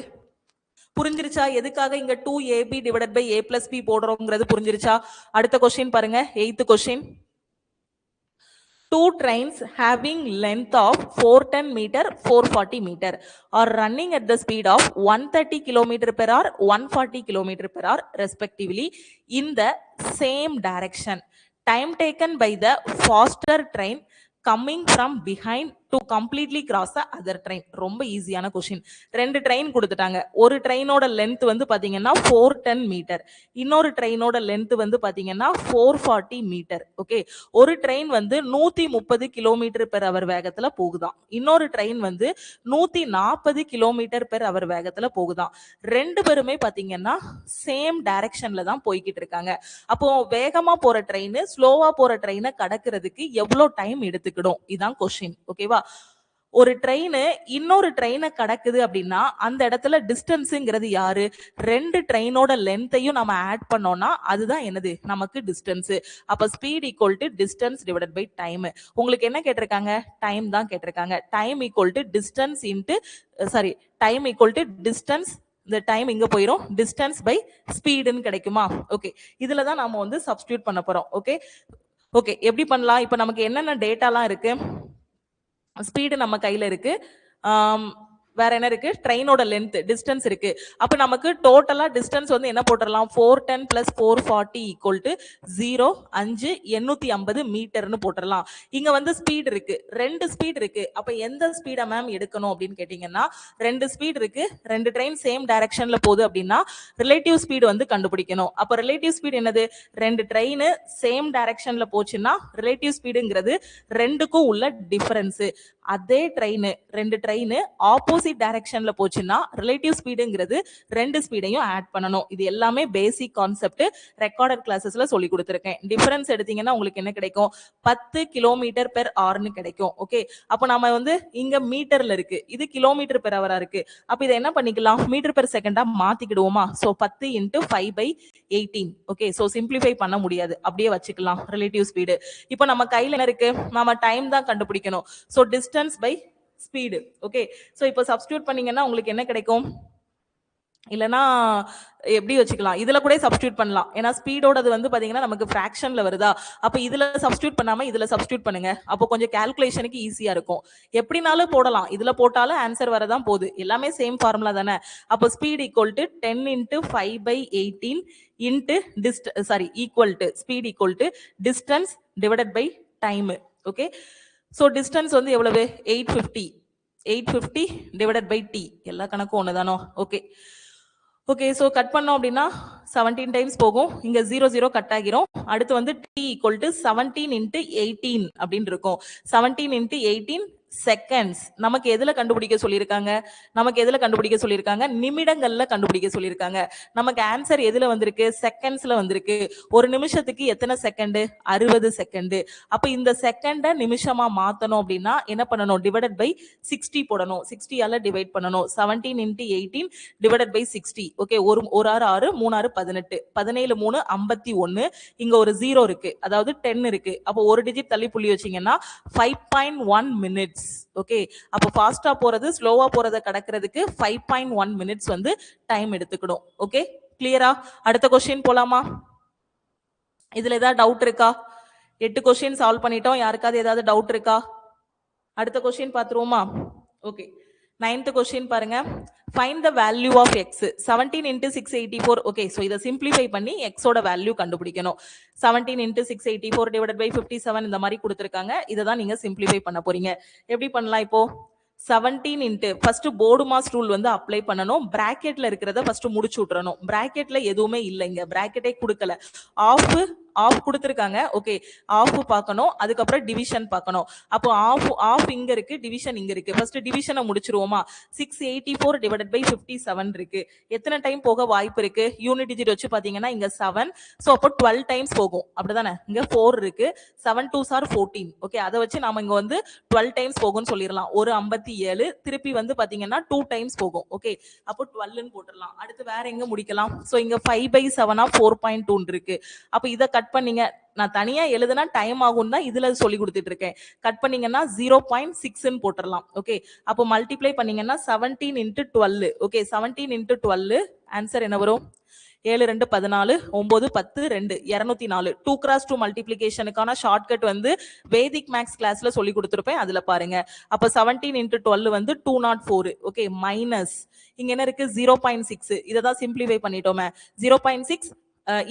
புரிஞ்சிருச்சா? எதுக்காக இங்க 2ab divided by a plus b போடுறோம்ங்கிறது புரிஞ்சிருச்சா? அடுத்த கொஸ்டின் பாருங்க. 8th question. Two trains having length of 410 meter, 440 meter are running at the speed of 130 km/h, 140 km/h respectively in the same direction. Time taken by the faster train coming from behind to completely cross the other train. ரொம்ப ஈஸியான question. ரெண்டு train கொடுத்துட்டாங்க. ஒரு ட்ரெயினோட length வந்து பாத்தீங்கன்னா 410 metre, இன்னொரு ட்ரெயினோட length வந்து பாத்தீங்கன்னா 440 மீட்டர். ஓகே, ஒரு ட்ரெயின் வந்து 130 கிலோமீட்டர் பெர் அவர் வேகத்துல போகுதாம், இன்னொரு ட்ரெயின் வந்து 140 கிலோமீட்டர் பெர் அவர் வேகத்துல போகுதாம். ரெண்டு பேருமே பாத்தீங்கன்னா சேம் டைரக்ஷன்ல தான் போய்கிட்டு இருக்காங்க. அப்போ வேகமா போற ட்ரெயின் ஸ்லோவா போற ட்ரெயினை கடக்கிறதுக்கு எவ்வளவு டைம் எடுத்துக்கிடும், இதான் கொஸ்டின். ஓகேவா, ஒரு ட்ரெயின் இன்னொரு ட்ரெயினை கடக்குது அப்படின்னா அந்த இடத்துல டிஸ்டன்ஸ்ங்கிறது யாரு, ரெண்டு ட்ரெயினோட லென்த்தையும் நம்ம ஆட் பண்ணோம்னா அதுதான் என்னது நமக்கு டிஸ்டன்ஸ். அப்ப speed equal to distance divided by time. உங்களுக்கு என்ன கேட்டிருக்காங்க, டைம் தான் கேட்டிருக்காங்க. Time equal to distance into sorry time equal to distance, இந்த டைம் இங்க போயிரும், டிஸ்டன்ஸ் பை ஸ்பீடுன்னு கிடைக்குமா. ஓகே, இதுல தான் நாம வந்து சப்ஸ்டிடியூட் பண்ண போறோம். ஓகே ஓகே, எப்படி பண்ணலாம், இப்ப நமக்கு என்னென்ன டேட்டாலாம் இருக்கு, ஸ்பீடு நம்ம கையில இருக்கு, வேற என்ன இருக்கு, ட்ரெயினோட லென்த் டிஸ்டன்ஸ் இருக்கு. அப்ப நமக்கு டோட்டலா டிஸ்டன்ஸ் வந்து என்ன போட்டுறலாம், 410 பிளஸ் 440 ஈக்குவல் டு 0 5 850 மீட்டர்னு போட்டுடலாம். இங்க வந்து ஸ்பீட் இருக்கு, ரெண்டு ஸ்பீட் இருக்கு. அப்ப எந்த ஸ்பீட மேம் எடுக்கணும் அப்படின்னு கேட்டீங்கன்னா, ரெண்டு ஸ்பீட் இருக்கு, ரெண்டு ட்ரெயின் சேம் டைரக்ஷன்ல போகுது அப்படின்னா ரிலேட்டிவ் ஸ்பீடு வந்து கண்டுபிடிக்கணும். அப்ப ரிலேட்டிவ் ஸ்பீடு என்னது, ரெண்டு ட்ரெயின் சேம் டைரக்ஷன்ல போச்சுன்னா ரிலேட்டிவ் ஸ்பீடுங்கிறது ரெண்டுக்கும் உள்ள டிஃபரன்ஸ். அதே ட்ரெயின் ரெண்டு ட்ரெயின் ஆப்போசிட் டைரக்ஷன்ல போச்சுன்னா ரிலேட்டிவ் ஸ்பீடுங்கிறது ரெண்டு ஸ்பீடையும் ஆட் பண்ணணும். இது எல்லாமே பேசிக் கான்செப்ட், ரெக்கார்டட் கிளாஸஸ்ல சொல்லி கொடுத்துருக்கேன். டிஃபரன்ஸ் எடுத்தீங்கன்னா உங்களுக்கு என்ன கிடைக்கும், 10 கிலோமீட்டர் பெர் ஹவர்னு கிடைக்கும். ஓகே, அப்ப நம்ம வந்து இங்க மீட்டர்ல இருக்கு, இது கிலோமீட்டர் பெர் ஹவரா இருக்கு. அப்ப இதை என்ன பண்ணிக்கலாம், மீட்டர் பெர் செகண்டா மாத்திக்கிடுவோமா. So 10 into 5/18. Okay, so simplify பண்ண முடியாது, அப்படியே வச்சுக்கலாம் ரிலேட்டிவ் ஸ்பீடு. இப்போ நம்ம கையில என்ன இருக்கு, நம்ம டைம் தான் கண்டுபிடிக்கணும். So distance by speed. Okay, so இப்போ சப்ஸ்டிடியூட் பண்ணீங்கன்னா உங்களுக்கு என்ன கிடைக்கும், இல்லனா எப்படி வச்சுக்கலாம், இதுல கூட சப்ஸ்டிடியூட் பண்ணலாம். ஏன்னா ஸ்பீடோடது வந்து பாத்தீங்கன்னா நமக்கு ஃபிராக்ஷன்ல வருதா, அப்ப இதுல சப்ஸ்டிடியூட் பண்ணாம இதுல சப்ஸ்டிடியூட் பண்ணுங்க. அப்போ கொஞ்சம் கால்குலேஷனுக்கு ஈஸியா இருக்கும். எப்படினாலும் போடலாம், இதுல போட்டாலும் ஆன்சர் வரதான் போகுது, எல்லாமே சேம் ஃபார்முலா தானே. அப்போ speed equal to 10 into 5/18 into equal to speed equal to distance divided by time. Okay, so distance வந்து எவ்வளவு, 850 டிவைடட் பை டி, எல்லா கணக்கும் ஒண்ணுதானோ. ஓகே ஓகே, சோ கட் பண்ணோம் அப்படின்னா 17 டைம்ஸ் போகும், இங்க 0 கட் ஆகிரும். அடுத்து வந்து t ஈக்குவல் டு 17 இன்ட்டு 18 அப்படின்னு இருக்கும். 17 இன்ட்டு 18 செகண்ட்ஸ். நமக்கு எதுல கண்டுபிடிக்க சொல்லியிருக்காங்க, நமக்கு எதுல கண்டுபிடிக்க சொல்லியிருக்காங்க, நிமிடங்கள்ல கண்டுபிடிக்க சொல்லியிருக்காங்க. நமக்கு ஆன்சர் எதுல வந்திருக்கு, செகண்ட்ஸ்ல வந்திருக்கு. ஒரு நிமிஷத்துக்கு எத்தனை செகண்ட், 60 செகண்ட். அப்ப இந்த செகண்ட நிமிஷமா மாத்தணும் அப்படின்னா என்ன பண்ணணும், டிவைடட் பை 60 போடணும், 60 ஆல டிவைட் பண்ணணும். 17 இன்ட்டு 18 டிவைடட் பை 60. ஓகே, ஒரு 6 3 6 18, 17 3 51. இங்க ஒரு 0 இருக்கு, அதாவது 10 இருக்கு. அப்போ ஒரு டிஜிட் தள்ளி புள்ளி வச்சீங்கன்னா 5.1 மினிட்ஸ். ஓகே, அப்ப ஃபாஸ்டா போறது ஸ்லோவா போறத கடக்கிறதுக்கு 5.1 மினிட்ஸ் வந்து டைம் எடுத்துக்கணும். ஓகே, கிளியரா? அடுத்த क्वेश्चन போலாமா? இதுல ஏதாவது டவுட் இருக்கா? 8 क्वेश्चन சால்வ் பண்ணிட்டோம், யாருக்காவது ஏதாவது டவுட் இருக்கா? அடுத்த क्वेश्चन பாத்துருவோமா? ஓகே, 9th क्वेश्चन பாருங்க. Find the value of x. 17 into 684. Okay, so இதை simplify பண்ணி x ஓட வேல்யூ கண்டுபிடிக்கணும். 17 into 684 divided by 57 இந்த மாதிரி கொடுத்திருக்காங்க. இதை தான் நீங்க simplify பண்ண போறீங்க. எப்படி பண்ணலாம் இப்போ? 17 into first board mass rule வந்து அப்ளை பண்ணணும். பிராக்கெட்ல இருக்கிறத ஃபர்ஸ்ட் முடிச்சு விட்டுறணும். பிராக்கெட்ல எதுவுமே இல்லைங்க, பிராக்கெட்டே கொடுக்கல. ஆஃப் கொடுத்திருக்காங்க. ஓகே, ஆஃப் பார்க்கணும், அதுக்கப்புறம் டிவிஷன் பார்க்கணும். அப்போ ஆஃப் இங்க இருக்கு, டிவிஷன் இங்க இருக்கு. ஃபர்ஸ்ட் டிவிஷனை முடிச்சிருவோமா? 684 டிவைடட் பை 57 இருக்கு. எத்தனை டைம் போக வாய்ப்பு இருக்கு? யூனிட் டிஜிட் வச்சு பாத்தீங்கன்னா இங்க 7, சோ அப்போ 12 டைம்ஸ் போகும், அப்படிதானே? இங்க 4 இருக்கு, 7 2s are 14. ஓகே, அதை வச்சு நாம இங்க வந்து 12 டைம்ஸ் போகும்னு சொல்லிடலாம். ஒரு 57 திருப்பி வந்து பாத்தீங்கன்னா 2 டைம்ஸ் போகும். ஓகே, அப்போ 12ன்னு போட்டுடலாம். அடுத்து வேற எங்க முடிக்கலாம்? சோ இங்க 5/7 4.2 இருக்கு. அப்ப இதை கட் பண்ணீங்க, நான் தனியா எழுதுனா டைம் ஆகும் தான் இதுல சொல்லி கொடுத்துட்டு இருக்கேன். கட் பண்ணீங்கன்னா 0.6ன்னு போட்டுடலாம். ஓகே, அப்போ மல்டிப்ளை பண்ணீங்கன்னா 17 into 12. ஓகே, 17 into 12 ஆன்சர் என்ன வரும்? 7 2 14, 9 10 2 204. 2x2 மல்டிப்ளிகேஷனுக்கான ஷார்ட்கட் வந்து வேதிக் மேக்ஸ் கிளாஸ்ல சொல்லி கொடுத்துருப்பேன், அதுல பாருங்க. அப்ப 17 into 12 வந்து 204. ஓகே, மைனஸ் இங்க என்ன இருக்கு? 0.6. இதை தான் சிம்பிளிஃபை பண்ணிட்டோமே. 0.6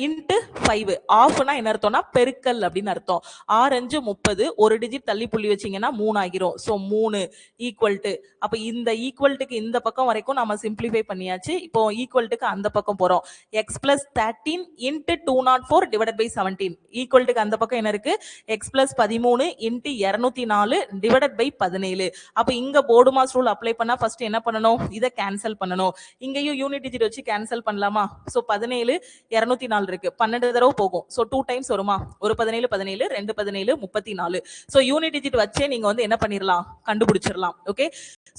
இன்ட்டு 5. ஆஃப்னா என்ன அர்த்தம்னா பெருக்கல் அப்படின்னு அர்த்தம். 6 5 30, ஒரு டிஜிட் தள்ளி புள்ளி வச்சீங்கன்னா 3 ஆகிரும். ஸோ 3 ஈக்குவல் டு, அப்ப இந்த ஈக்குவல்ட்டுக்கு இந்த பக்கம் வரைக்கும் நம்ம சிம்பிளிஃபை பண்ணியாச்சு. இப்போ ஈக்குவல்ட்டுக்கு அந்த பக்கம் போறோம். X plus 13 into 204 divided by 17 ஈக்குவல்ட்டுக்கு அந்த பக்கம் என்ன இருக்கு, X plus 13 into 204 divided by 17. அப்ப இங்க போர்டு மாஸ் ரூல் அப்ளை பண்ணா ஃபர்ஸ்ட் என்ன பண்ணணும், இதை கேன்சல் பண்ணணும். இங்கேயும் யூனிட் டிஜிட் வச்சு கேன்சல் பண்ணலாமா? ஸோ 17 204 இருக்கு, 12 தடவை போகும். ஸோ 2 டைம்ஸ் வருமா, ஒரு 17 17 2 17 34. ஸோ யூனிட் டிஜிட் வச்சே நீங்க வந்து என்ன பண்ணிடலாம், கண்டுபிடிச்சிடலாம். ஓகே,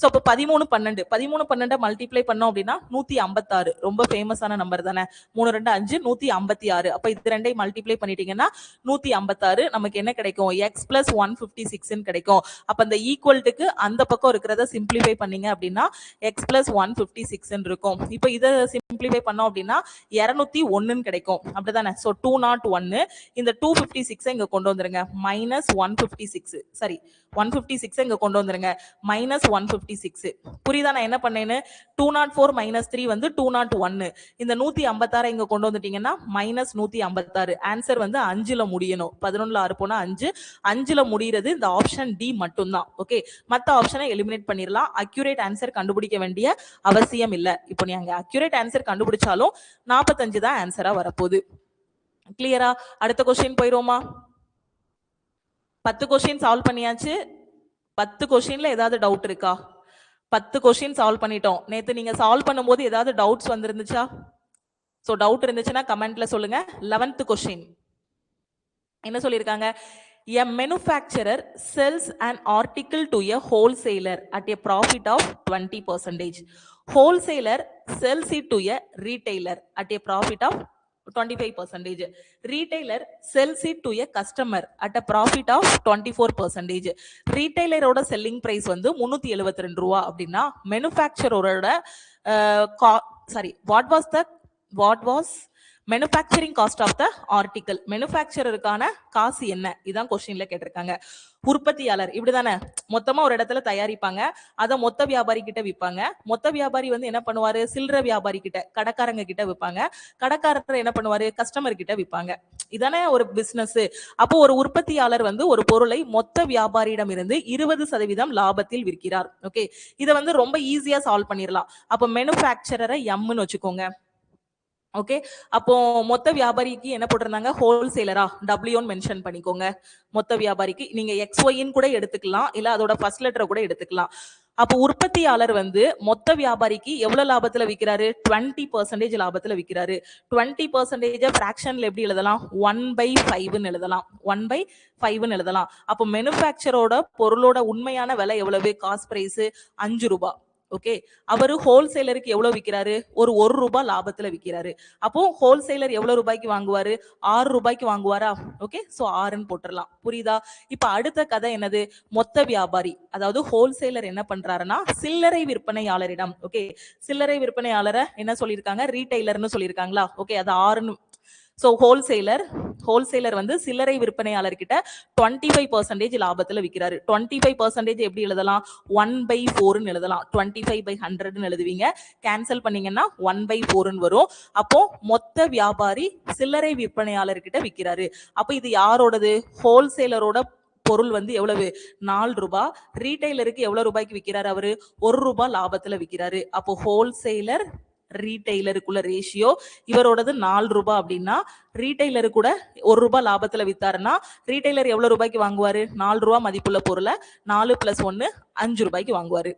ஸோ இப்போ 13 12 13 12 மல்டிப்ளை பண்ணோம் அப்படின்னா 156. ரொம்ப ஃபேமஸான நம்பர் தானே, 3 2 5 156. அப்ப இது ரெண்டையும் மல்டிப்ளை பண்ணிட்டீங்கன்னா 156 நமக்கு என்ன கிடைக்கும், எக்ஸ் பிளஸ் 156 கிடைக்கும். அப்ப அந்த ஈக்குவல்ட்டுக்கு அந்த பக்கம் இருக்கிறத சிம்பிளிஃபை பண்ணீங்க அப்படின்னா எக்ஸ் பிளஸ் 156 இருக்கும். இப்போ இதை சிம்பிளிஃபை பண்ணோம் அப்படின்னா 201 கிடைக்கும். அப்படிதானே? சோ 201, இந்த 256 இங்க கொண்டு வந்துருங்க, மைனஸ் 156, சரி 156 இங்க கொண்டு வந்துருங்க, மைனஸ் 156. புரியுதா நான் என்ன பண்ணேன்னு? 204 மைனஸ் 3 வந்து 201. இந்த 156 இங்க கொண்டு வந்துட்டீங்கன்னா மைனஸ் 156. ஆன்சர் வந்து 5ல முடியணும். 11ல 6 போனா 5, 5ல முடிகிறது இந்த ஆப்ஷன் டி மட்டும்தான். ஓகே, மத்த ஆப்ஷனை எலிமினேட் பண்ணிடலாம். அக்யூரேட் ஆன்சர் கண்டுபிடிக்க வேண்டிய அவசியம் இல்ல. இப்போ நீங்க அக்யூரேட் ஆன்சர் கண்டுபிடிச்சாலும் 45 தான் ஆன்சரா வரப்போகுது. கிளியரா? அடுத்த கொஸ்டின் போயிருவோமா? 10 கொஸ்டின் சால்வ் பண்ணியாச்சு. 10 கொஸ்டின்ல ஏதாவது டவுட் இருக்கா? 10 கொஸ்டின் சால்வ் பண்ணிட்டோம். நேத்து நீங்க சால்வ் பண்ணும்போது ஏதாவது டவுட்ஸ் வந்திருந்துச்சா? சோ டவுட் இருந்துச்சுன்னா கமெண்ட்ல சொல்லுங்க. 11th கொஸ்டின் என்ன சொல்லிருக்காங்க? A manufacturer sells an article to a wholesaler at a profit of 20%. Wholesaler sells it to a retailer at a profit of 25%. Retailer sells it to a customer at a profit of 24%. Retailer ஓட selling price வந்து 372 ரூபா அப்படின்னா manufacturer ஓட what was manufacturing cost of the article? manufacturerக்கான காசு என்ன? இதான் கொஸ்டின்ல கேட்டிருக்காங்க. உற்பத்தியாளர் இப்படிதானே மொத்தமா ஒரு இடத்துல தயாரிப்பாங்க, அதை மொத்த வியாபாரி கிட்ட விற்பாங்க. மொத்த வியாபாரி வந்து என்ன பண்ணுவாரு, சில்லறை வியாபாரி கிட்ட, கடைக்காரங்க கிட்ட விற்பாங்க. கடைக்காரர் என்ன பண்ணுவாரு, கஸ்டமர் கிட்ட விற்பாங்க. இதானே ஒரு பிசினஸ். அப்போ ஒரு உற்பத்தியாளர் வந்து ஒரு பொருளை மொத்த வியாபாரியிடம் இருந்து 20% லாபத்தில் விற்கிறார். ஓகே, இதை வந்து ரொம்ப ஈஸியா சால்வ் பண்ணிடலாம். அப்போ மேனுஃபேக்சரரை எம்னு வச்சுக்கோங்க. ஓகே, அப்போ மொத்த வியாபாரிக்கு என்ன போட்டிருந்தாங்க, ஹோல்சேலரா W மென்ஷன் பண்ணிக்கோங்க. மொத்த வியாபாரிக்கு நீங்க XYன்னு கூட எடுத்துக்கலாம், இல்ல அதோட ஃபர்ஸ்ட் லெட்டரை கூட எடுத்துக்கலாம். அப்போ உற்பத்தியாளர் வந்து மொத்த வியாபாரிக்கு எவ்வளவு லாபத்துல விற்கிறாரு, 20% லாபத்துல விற்கிறாரு. 20% பிராக்ஷன்ல எப்படி எழுதலாம், 1/5 எழுதலாம். 1/5 எழுதலாம். அப்போ மேனுஃபேக்சரோட பொருளோட உண்மையான விலை எவ்வளவு, காஸ்ட் பிரைஸ் 5 ரூபாய். ஓகே, அவரு ஹோல்சேலருக்கு எவ்வளவு விற்கிறாரு, ஒரு 1 ரூபாய் லாபத்துல விற்கிறாரு. அப்போ ஹோல்சேலர் எவ்வளவு ரூபாய்க்கு வாங்குவாரு, 6 ரூபாய்க்கு வாங்குவாரா? ஓகே, சோ 6ன்னு போட்டுடலாம். புரியுதா? இப்ப அடுத்த கதை என்னது, மொத்த வியாபாரி அதாவது ஹோல்சேலர் என்ன பண்றாருன்னா சில்லறை விற்பனையாளரிடம், ஓகே சில்லறை விற்பனையாளரை என்ன சொல்லியிருக்காங்க, ரீட்டைலர்னு சொல்லியிருக்காங்களா? ஓகே, அது 6ன்னு. சோ ஹோல்சேலர் வந்து சில்லறை விற்பனையாளர் கிட்ட 25% லாபத்துல விற்கிறாரு. 25% எப்படி எழுதலாம், 1/4 எழுதலாம். 25/100 எழுதுவீங்க, கேன்சல் பண்ணீங்கன்னா 1/4 வரும். அப்போ மொத்த வியாபாரி சில்லறை விற்பனையாளர் கிட்ட விற்கிறாரு. அப்ப இது யாரோடது, ஹோல்சேலரோட பொருள் வந்து எவ்வளவு, 4 ரூபாய். ரீட்டைலருக்கு எவ்வளவு ரூபாய்க்கு விற்கிறாரு, அவரு 1 ரூபாய் லாபத்துல விற்கிறாரு. அப்போ ஹோல்சேலர் ரீட்டைலருக்குள்ள ரேஷியோ இவரோடது 4 ரூபாய் அப்படின்னா ரீட்டைலரு கூட 1 ரூபாய் லாபத்துல வித்தாருன்னா ரீட்டைலர் எவ்வளவு ரூபாய்க்கு வாங்குவாரு, 4 ரூபாய் மதிப்புள்ள பொருளை 4 + 1 5 ரூபாய்க்கு வாங்குவாரு.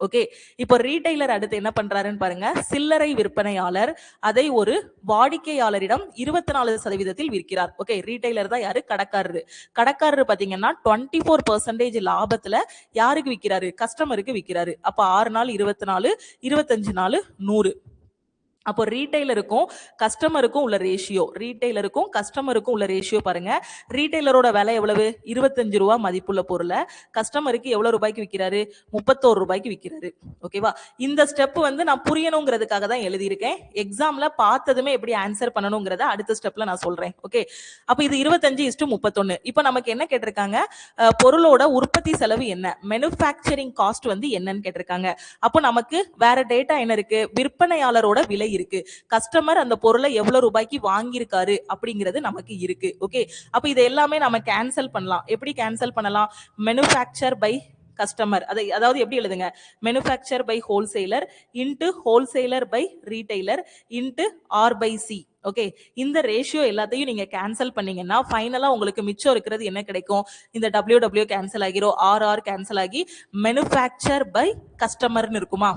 ஓகே, இப்போ ரீட்டைலர் அடுத்து என்ன பண்றாருன்னு பாருங்க, சில்லறை விற்பனையாளர் அதை ஒரு வாடிக்கையாளரிடம் 24% விற்கிறார். ஓகே, ரீட்டைலர் தான் யாரு, கடக்காரரு. கடக்காரரு பாத்தீங்கன்னா 24% லாபத்துல யாருக்கு விற்கிறாரு, கஸ்டமருக்கு விற்கிறாரு. அப்ப 6 நாள் 24, 25 நாள் 100. அப்போ ரீட்டைலருக்கும் கஸ்டமருக்கும் உள்ள ரேஷியோ பாருங்க. ரீட்டைலரோட விலை எவ்வளவு, 25 ரூபாய் மதிப்புள்ள பொருளை கஸ்டமருக்கு எவ்வளவு ரூபாய்க்கு விற்கிறாரு, 31 ரூபாய்க்கு விற்கிறாரு. ஓகேவா? இந்த ஸ்டெப் வந்து நான் புரியணுங்கிறதுக்காக தான் எழுதியிருக்கேன். எக்ஸாம்ல பார்த்ததுமே எப்படி ஆன்சர் பண்ணணுங்கிறத அடுத்த ஸ்டெப்ல நான் சொல்றேன். ஓகே, அப்ப இது 25:31. இப்ப நமக்கு என்ன கேட்டிருக்காங்க, பொருளோட உற்பத்தி செலவு என்ன, மேனுஃபேக்சரிங் காஸ்ட் வந்து என்னன்னு கேட்டிருக்காங்க. அப்போ நமக்கு வேற டேட்டா என்ன இருக்கு, விற்பனையாளரோட விலை இருக்கு. கஸ்டமர் அந்த பொருளை எவ்வளவு ரூபாய்க்கு வாங்கியிருக்காரு அப்படிங்கிறது நமக்கு இருக்கு. ஓகே, அப்ப இது எல்லாமே நம்ம கேன்சல் பண்ணலாம். எப்படி கேன்சல் பண்ணலாம்? மேனுஃபேக்சர் பை கஸ்டமர், அதாவது எப்படி எழுதுங்க? Manufacture by wholesaler into wholesaler by retailer into R by C. Okay, இந்த ரேஷியோ எல்லாத்தையும் நீங்க கேன்சல் பண்ணீங்கன்னா ஃபைனலா உங்களுக்கு மிச்சம் இருக்கிறது என்ன கிடைக்கும்? இந்த WW கேன்சல் ஆகிரும், RR கேன்சல் ஆகி மேனுஃபேக்சர் பை கஸ்டமர்னு இருக்குமா?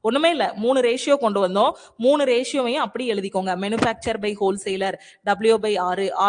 ஒண்ணுமே இல்ல, 3 ரேஷியோ கொண்டு வந்தோம். 3 ரேஷியோவையும் அப்படி எழுதிக்கோங்க. Manufacture by wholesaler W by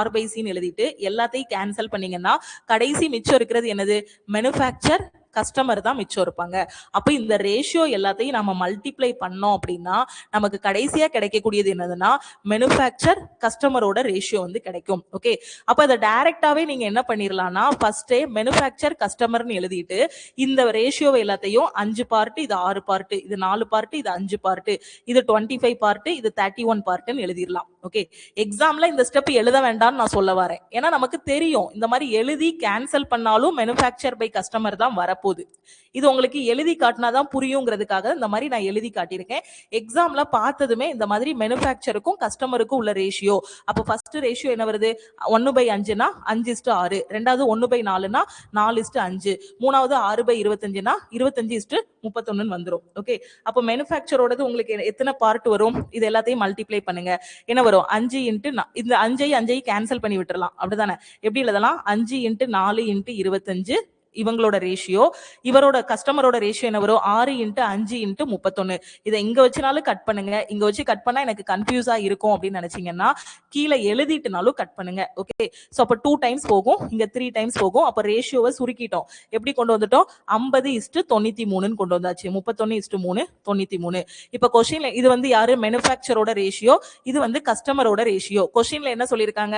R by சின்னு எழுதிட்டு எல்லாத்தையும் கேன்சல் பண்ணீங்கன்னா கடைசி மிச்சம் இருக்கிறது என்னது? மேனுஃபேக்சர் கஸ்டமர் தான் மிச்சம் இருப்பாங்க. அப்ப இந்த ரேஷியோ எல்லாத்தையும் நம்ம மல்டிப்ளை பண்ணோம் அப்படின்னா நமக்கு கடைசியா கிடைக்கக்கூடியது என்னதுன்னா மேனுஃபேக்சர் கஸ்டமரோட ரேஷியோ வந்து கிடைக்கும். ஓகே, அப்ப அதை டைரக்டாவே நீங்க என்ன பண்ணிரலாம்னா ஃபர்ஸ்டே மேனுஃபேக்சர் கஸ்டமர்னு எழுதிட்டு இந்த ரேஷியோ எல்லாத்தையும் 5 பார்ட், இது 6 பார்ட், இது 4 பார்ட், இது 5 பார்ட், இது 25 பார்ட், இது 31 பார்ட்னு எழுதிரலாம். ஓகே, எக்ஸாம்ல இந்த ஸ்டெப் எழுத வேண்டாம்னு நான் சொல்ல வரேன். ஏன்னா நமக்கு தெரியும் இந்த மாதிரி எழுதி கேன்சல் பண்ணாலும் மேனுஃபேக்சர் பை கஸ்டமர் தான் வரப்போகுது. இது உங்களுக்கு எழுதி காட்டினாதான் புரியுங்கிறதுக்காக இந்த மாதிரி நான் எழுதி காட்டியிருக்கேன். எக்ஸாம்ல பார்த்ததுமே இந்த மாதிரி மேனுஃபேக்சருக்கும் கஸ்டமருக்கும் உள்ள ரேஷியோ, அப்போ ஃபர்ஸ்ட் ரேஷியோ என்ன வருது? 1/5னா 5:6, ரெண்டாவது 1/4னா 4:5, மூணாவது 6/25னா 25:31 வந்துரும். ஓகே, அப்போ மேனுஃபேக்சரோடது உங்களுக்கு எத்தனை பார்ட் வரும்? இது எல்லாத்தையும் மல்டிப்ளை பண்ணுங்க. என்ன வரும்? 5 இன்ட்டு இந்த 5ஐ கேன்சல் பண்ணி விட்டுறலாம். அப்படிதானே? எப்படி எழுதலாம்? 5 இன்ட்டு 4 இன்ட்டு 25 இவங்களோட ரேஷியோ. இவரோட கஸ்டமரோட ரேஷியோ என்ன வரும்? 6 இன்ட்டு 5 இன்ட்டு 31. இதை இங்க வச்சுனாலும் கட் பண்ணுங்க, இங்க வச்சு கட் பண்ணா எனக்கு கன்ஃபியூஸா இருக்கும் அப்படின்னு நினைச்சீங்கன்னா கீழே எழுதிட்டுனாலும் கட் பண்ணுங்க. ஓகே, சோ அப்ப 2 டைம்ஸ் போகும், இங்க 3 டைம்ஸ் போகும். அப்ப ரேஷியோவை சுருக்கிட்டோம். எப்படி கொண்டு வந்துட்டோம்? 50:93 கொண்டு வந்தாச்சு. 31:3 93. இப்ப கொஸ்டின்ல இது வந்து யாரு? மேனுஃபேக்சரோட ரேஷியோ, இது வந்து கஸ்டமரோட ரேஷியோ. கொஸ்டின்ல என்ன சொல்லியிருக்காங்க?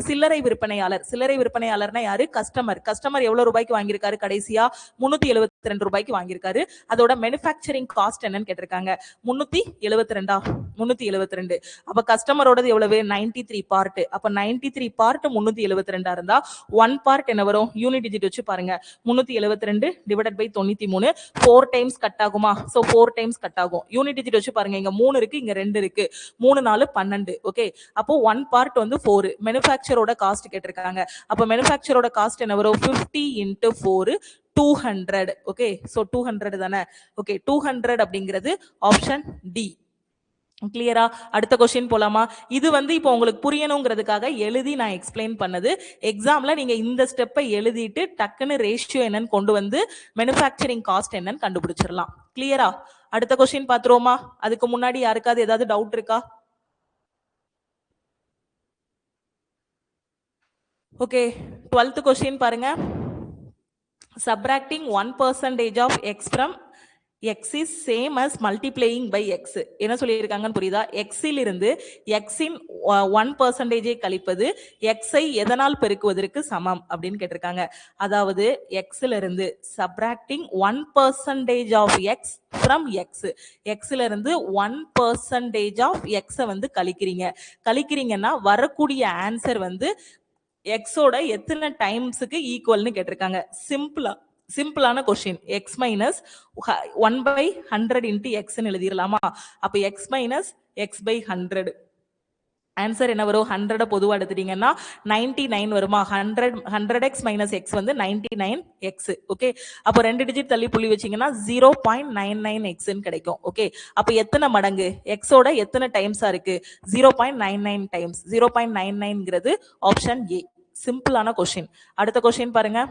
சில்லறை விற்பனையாளர். சில்லறை விற்பனையாளர்னா யாரு? கஸ்டமர். கஸ்டமர் எவ்வளவு ரூபாய்க்கு வாங்கியிருக்காரு? கடைசியா 372 ரூபாய்க்கு வாங்கியிருக்காரு. அதோட மேனுஃபேக்சரிங் காஸ்ட் என்னன்னு கேட்டிருக்காங்க. 372. அப்ப கஸ்டமரோடது எவ்வளவு? 93 பார்ட். அப்ப 93 பார்ட் 372 இருந்தா 1 பார்ட் என்ன வரும்? யூனிட் டிஜிட் வச்சு பாருங்க. 372 டிவைடட் பை 93 4 டைம்ஸ் கட் ஆகுமா? சோ 4 டைம்ஸ் கட் ஆகும். யூனிட் டிஜிட் வச்சு பாருங்க. இங்க 3 இருக்கு, இங்க 2 இருக்கு. 3 4 12. ஓகே, அப்போ 1 பார்ட் வந்து 4. மேனுஃபேக்சரோட காஸ்ட் கேட்டிருக்காங்க. அப்ப மேனுஃபேக்சரோட காஸ்ட் என்ன வரும்? 50 into 4 200. ஓகே, சோ 200 தானே? ஓகே, 200 அப்படிங்கிறது ஆப்ஷன் டி. கிளியரா? அடுத்த கொஸ்டின் போலாமா? இது வந்து இப்போ உங்களுக்கு புரியணுங்கிறதுக்காக எழுதி நான் எக்ஸ்பிளைன் பண்ணது. எக்ஸாம்ல நீங்க இந்த ஸ்டெப்பை எழுதிட்டு டக்குன்னு ரேஷியோ என்னன்னு கொண்டு வந்து மேனுஃபேக்சரிங் காஸ்ட் என்னன்னு கண்டுபிடிச்சிடலாம். கிளியரா? அடுத்த கொஸ்டின் பாத்துருவோமா? அதுக்கு முன்னாடி யாருக்காவது ஏதாவது டவுட் இருக்கா? ஓகே, 12th கொஸ்டின் பாருங்க. Subtracting 1% of x from x is same as multiplying by x. என்ன சொல்லியிருக்காங்கன்னு புரியுதா? x இலிருந்து x இன் 1% கழிப்பது x ஐ எதனால் பெருக்குவதற்கு சமம் அப்படின்னு கேட்டிருக்காங்க. அதாவது x இலிருந்து subtracting 1% of x from x. x இலிருந்து 1% of x வந்து கழிக்கிறீங்கன்னா வரக்கூடிய ஆன்சர் வந்து எக்ஸோட எத்தனை டைம்ஸுக்கு ஈக்குவல்னு கேட்டிருக்காங்க. சிம்பிளான கொஸ்டின். எக்ஸ் மைனஸ் 1/100 இன்ட்டு எக்ஸ்ன்னு எழுதிடலாமா? அப்ப X minus X by 100 answer என்ன வரும்? 100 பொதுவா எடுத்துட்டீங்கன்னா 99 வருமா? 100x மைனஸ் எக்ஸ் வந்து 99x. ஓகே, அப்போ 2 டிஜிட் தள்ளி புள்ளி வச்சீங்கன்னா 0.99x கிடைக்கும். ஓகே, அப்ப எத்தனை மடங்கு? எக்ஸோட எத்தனை டைம்ஸா இருக்கு? 0.99 டைம்ஸ். 0.99ங்கிறது option A. சிம்பிளான கொஸ்டின். அடுத்த கொஸ்டின் பாருங்க.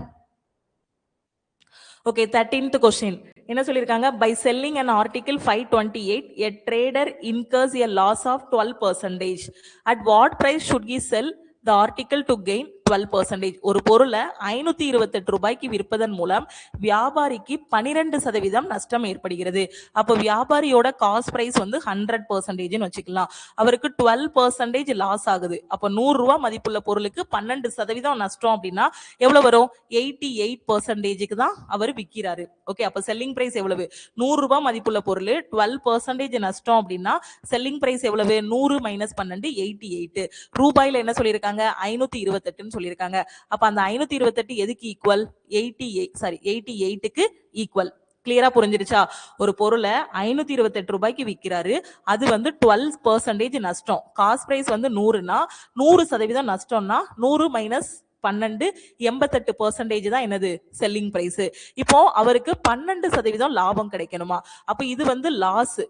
ஓகே, 13th கொஸ்டின் என்ன சொல்லியிருக்காங்க? By selling an article 528 a trader incurs a loss of 12%. At what price should he sell the article to gain 12%? ஒரு பொருளை 528 ரூபாய்க்கு விற்பதன் மூலம் வியாபாரிக்கு 12% நஷ்டம் ஏற்படுகிறது. அப்ப வியாபாரியோட காஸ்ட் பிரைஸ் வந்து 100% வச்சுக்கலாம். அவருக்கு 12% லாஸ் ஆகுது. அப்ப 100 ரூபாய் மதிப்புள்ள பொருளுக்கு 12% நஷ்டம் அப்படின்னா எவ்வளவு வரும்? 88%க்கு தான் அவர் விற்கிறாரு. ஓகே, அப்ப செல்லிங் பிரைஸ் எவ்வளவு? 100 ரூபாய் மதிப்புள்ள பொருள் 12% நஷ்டம் அப்படின்னா செல்லிங் பிரைஸ் எவ்வளவு? 100 மைனஸ் 12 88. ரூபாயில என்ன சொல்லியிருக்காங்க? 528 சொல்லியிருக்காங்க. அப்ப அந்த 528 எதுக்கு ஈக்குவல்? 88க்கு ஈக்குவல். கிளியரா புரிஞ்சிருச்சா? ஒரு பொருளை 528 ரூபாய்க்கு விற்கிறாரு, அது வந்து 12% நஷ்டம். காஸ்ட் பிரைஸ் வந்து 100னா 100% நஷ்டம்னா 100 மைனஸ் 12 88% தான் என்னது செல்லிங் பிரைஸ். இப்போ அவருக்கு 12% லாபம் கிடைக்கணுமா? அப்ப இது வந்து லாஸ்.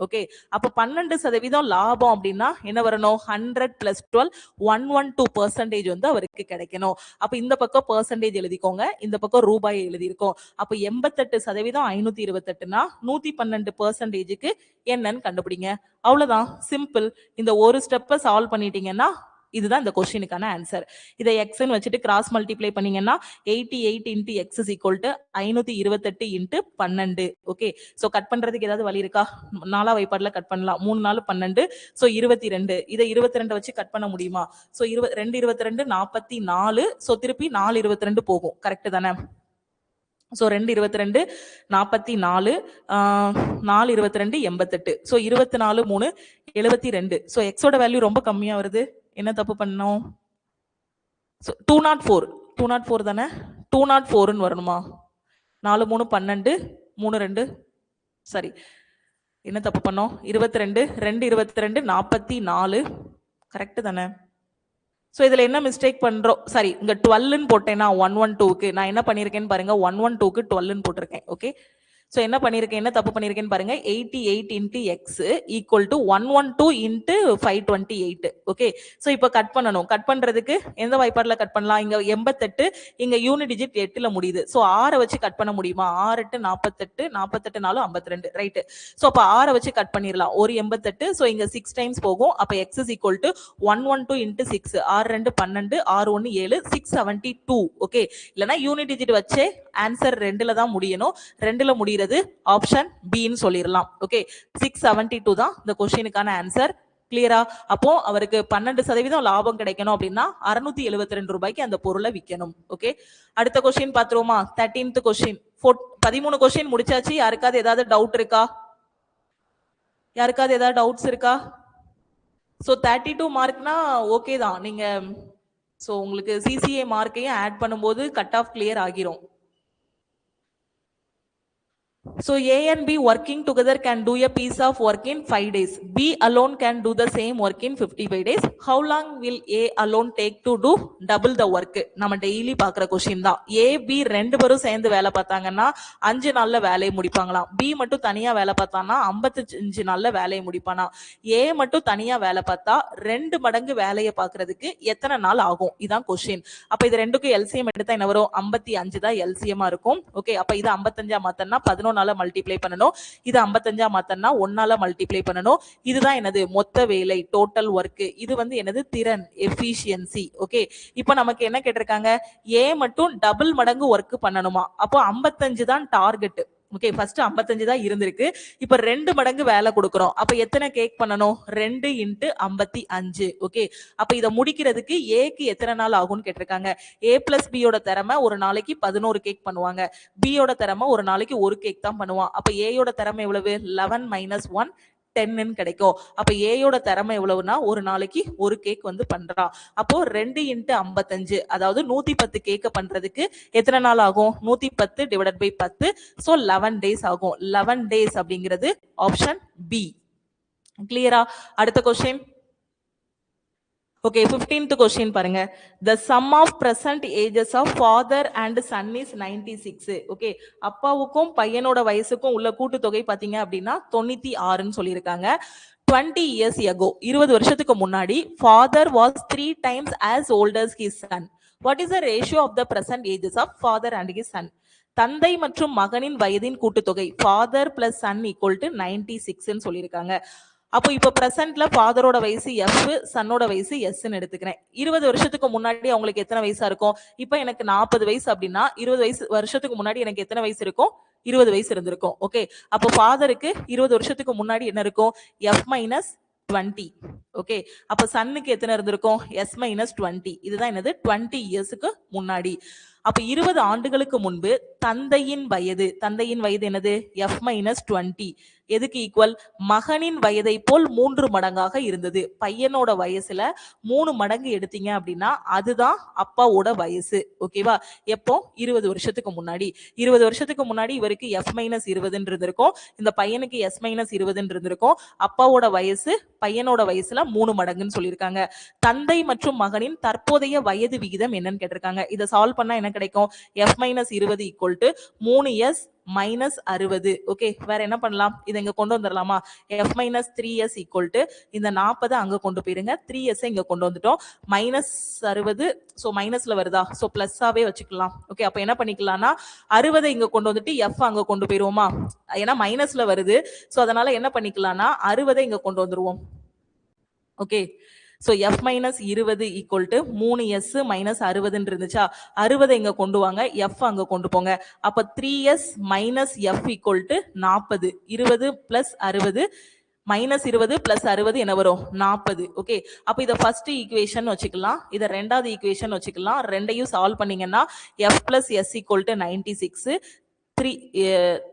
ஓகே, அப்ப 12% லாபம் அப்படின்னா என்ன வரணும்? 100 பிளஸ் 12 112% வந்து அவருக்கு கிடைக்கணும். அப்ப இந்த பக்கம் பெர்சன்டேஜ் எழுதிக்கோங்க, இந்த பக்கம் ரூபாய் எழுதியிருக்கோம். அப்ப 88% 528னா 112%க்கு என்னன்னு கண்டுபிடிங்க. அவ்வளவுதான், சிம்பிள். இந்த ஒரு ஸ்டெப்பை சால்வ் பண்ணிட்டீங்கன்னா இதுதான் இந்த கொஸ்டினுக்கான ஆன்சர். இதை x ன்னு வச்சுட்டு கிராஸ் மல்டிப்ளை பண்ணீங்கன்னா 88 into x is equal to 528 into 12. Okay, so cut பண்றதுக்கு ஏதாவது வழி இருக்கா? 4 வைப்பாடுல கட் பண்ணலாம். 3 4 12, சோ 22. இதை 22 வச்சு கட் பண்ண முடியுமா? சோ 2 22 44, சோ திருப்பி 4 22 போகும். கரெக்ட் தானே? So 2 22 44, 4 22 88, so 24 3 72. சோ x ஓட வேல்யூ ரொம்ப கம்மியா வருது. என்ன தப்பு பண்ணோம்? 204 தானே? 204 வரணுமா? 4 3 12 3 2, சரி, என்ன தப்பு பண்ணோம்? 22 2 22 44, கரெக்ட் தானே? சோ இதுல என்ன மிஸ்டேக் பண்றோம்? சரி, இங்க 12ன்னு போட்டேன்னா 112க்கு நான் என்ன பண்ணிருக்கேன்னு பாருங்க, 112க்கு 12ன்னு போட்டிருக்கேன். ஓகே, சோ என்ன பண்ணிருக்கேன், என்ன தப்பு பண்ணிருக்கேன்னு பாருங்க. 88 into x equal to 112 into 528. Okay, so இப்போ கட் பண்ணணும். கட் பண்றதுக்கு எந்த வாய்ப்பாடுல கட் பண்ணலாம்? இங்க 88, இங்க யூனிட் டிஜிட் 8ல முடியுது. சோ 6 வச்சு கட் பண்ண முடியுமா? 6 8 48, 48 4 52, ரைட். சோ அப்ப 6 வச்சு கட் பண்ணிரலாம். ஒரு 88, சோ இங்க 6 டைம்ஸ் போகும். அப்ப x is equal to 112 into 6, 6 2 12, 6 1 7, 672. Okay, இல்லனா யூனிட் டிஜிட் வச்சே ஆன்சர் 2ல தான் முடியணும். 2ல முடியுது ஆப்ஷன் பி ன்னு சொல்லிரலாம். ஓகே, 672 தான் இந்த क्वेश्चनக்கான ஆன்சர். கிளியரா? அப்போ அவருக்கு 12% லாபம் கிடைக்கணும் அப்படின்னா 672 ரூபாய்க்கு அந்த பொருளை விற்கணும். ஓகே, அடுத்த क्वेश्चन பாத்துருவோமா? 13th question. 13 क्वेश्चन முடிச்சாச்சு. யாருக்காவது ஏதாவது டவுட் இருக்கா? யாருக்காவது ஏதாவது டவுட்ஸ் இருக்கா? சோ 32 மார்க்னா ஓகே தான். நீங்க சோ உங்களுக்கு சிசிஏ மார்க்கையும் ஆட் பண்ணும்போது கட் ஆஃப் கிளியர் ஆகிரும். So A and B working together can do a piece of work in 5 days. B alone can do the same work in 55 days. How long will A alone take to do double the work? நம்ம daily பார்க்குற question தான். A, B ரெண்டு பேரும் சேர்ந்து வேலை பார்த்தாங்கன்னா 5 நாள்ல வேலையை முடிப்பாங்களாம். B மட்டும் தனியா வேலை பார்த்தானா 55 நாள்ல வேலையை முடிப்பானா? A மட்டும் தனியா வேலை பார்த்தா 2 மடங்கு வேலையை பார்க்கறதுக்கு எத்தனை நாள் ஆகும்? இதான் கொஸ்டின். அப்ப இது ரெண்டுக்கும் எல்சிஎம் எடுத்தா என்ன வரும்? 55 தான் எல்சிஎம்மா இருக்கும். ஓகே, அப்ப இது 55 மாத்தனா 11 மல்டிப்ளை பண்ணணும். இது 55 மாத்தனா 1 மல்டிப்ளை பண்ணணும். இதுதான் என்னது? மொத்த வேலை, டோட்டல் ஒர்க். இது வந்து என்னது? திறன், எஃபிஷியன்சி. ஓகே, இப்போ நமக்கு என்ன கேட்டிருக்காங்க? ஏ மட்டும் டபுள் மடங்கு ஒர்க் பண்ணணுமா? அப்போ 55 தான் டார்கெட். ஓகே, ஃபர்ஸ்ட் 55 தான் இருந்திருக்கு. இப்ப 2 மடங்கு வேலை கொடுக்கறோம். அப்ப எத்தனை கேக் பண்ணணும்? 2 into 55. ஓகே, அப்ப இத முடிக்கிறதுக்கு ஏக்கு எத்தனை நாள் ஆகும்னு கேட்டிருக்காங்க. ஏ பிளஸ் பியோட திறமை ஒரு நாளைக்கு 11 கேக் பண்ணுவாங்க. பியோட திறமை ஒரு நாளைக்கு ஒரு கேக் தான் பண்ணுவான். அப்ப ஏயோட திறமை எவ்வளவு? 11 minus 1 10 கிடைக்கும். அப்ப ஏயோட திறமை எவ்வளவுனா ஒரு நாளைக்கு ஒரு கேக் வந்து பண்றா. அப்போ 2 into 55, அதாவது 110 கேக்க பண்றதுக்கு எத்தனை நாள் ஆகும்? 110 divided by 10, so 11 days ஆகும். 11 days அப்படிங்கிறது ஆப்ஷன் பி. கிளியரா? அடுத்த கொஸ்டின். Okay, 15th question பாருங்க. The sum of present ages of father and son is 96. Okay, அப்பாவுக்கும் பையனோட வயசுக்கும் உள்ள கூட்டுத்தொகை பாத்தீங்க அப்படின்னா 96ன்னு சொல்லியிருக்காங்க. 20 years ago, 20 வருஷத்துக்கு முன்னாடி father was 3 times as old as his son. What is the ratio of the present ages of father and his son? தந்தை மற்றும் மகனின் வயதின் கூட்டுத்தொகை father plus son equal to 96ன்னு சொல்லியிருக்காங்க. அப்போ இப்ப பிரசன்ட்ல ஃபாதரோட வயசு எஃப், சன்னோட வயசு எஸ்ன்னு எடுத்துக்கிறேன். 20 வருஷத்துக்கு முன்னாடி அவங்களுக்கு எத்தனை வயசா இருக்கும்? இப்ப எனக்கு 40 வயசு அப்படின்னா 20 வருஷத்துக்கு முன்னாடி எனக்கு எத்தனை வயசு இருக்கும்? 20 வயசு இருந்திருக்கும். ஓகே, அப்போ ஃபாதருக்கு 20 வருஷத்துக்கு முன்னாடி என்ன இருக்கும்? F minus 20. ஓகே, அப்ப சன்னுக்கு எத்தனை இருந்திருக்கும்? S minus 20. இதுதான் என்னது? 20 இயர்ஸுக்கு முன்னாடி. அப்ப 20 ஆண்டுகளுக்கு முன்பு தந்தையின் வயது என்னது F-20 எதுக்கு ஈக்குவல் மகனின் வயதை போல் 3 மடங்காக இருந்தது. பையனோட வயசுல 3 மடங்கு எடுத்தீங்க அப்படின்னா அதுதான் அப்பாவோட வயசு. ஓகேவா? எப்போ 20 வருஷத்துக்கு முன்னாடி. 20 வருஷத்துக்கு முன்னாடி இவருக்கு F-20 இருக்கும், இந்த பையனுக்கு S-20 இருக்கும். அப்பாவோட வயசு பையனோட வயசுல 3 மடங்குன்னு சொல்லியிருக்காங்க. தந்தை மற்றும் மகனின் தற்போதைய வயது விகிதம் என்னன்னு கேட்டிருக்காங்க. இதை சால்வ் பண்ணா என்ன கிடைக்கும்? F-20 equal to 3s minus 60. Okay, வேற என்ன பண்ணலாம்? இதை இங்க கொண்டு வந்துடலாமா? F-3s ஈக்குவல் டு இந்த 40 அங்க கொண்டு போயிருங்க, 3s இங்க கொண்டு வந்துட்டோம். மைனஸ் 60, சோ மைனஸ்ல வருதா, சோ பிளஸ்ஸாவே வச்சுக்கலாம். ஓகே, அப்ப என்ன பண்ணிக்கலாம்னா 60 இங்க கொண்டு வந்துட்டு F அங்க கொண்டு போயிருவோமா? ஏன்னா மைனஸ்ல வருது, சோ அதனால என்ன பண்ணிக்கலாம்னா 60 இங்க கொண்டு வந்துருவோம். Okay, so F-20 equal to 3s minus 60 இருந்துச்சா? 60 இங்க கொண்டு வாங்க, F அங்க கொண்டு போங்க. அப்ப 3s minus F equal to 40. 20 plus 60 minus 20 plus 60 என்ன வரும்? 40. ஓகே, அப்ப இத ஃபர்ஸ்ட் ஈக்குவேஷன் வச்சுக்கலாம், இத ரெண்டாவது ஈக்குவேஷன் வச்சுக்கலாம். ரெண்டையும் சால்வ் பண்ணீங்கன்னா F plus S equal to 96.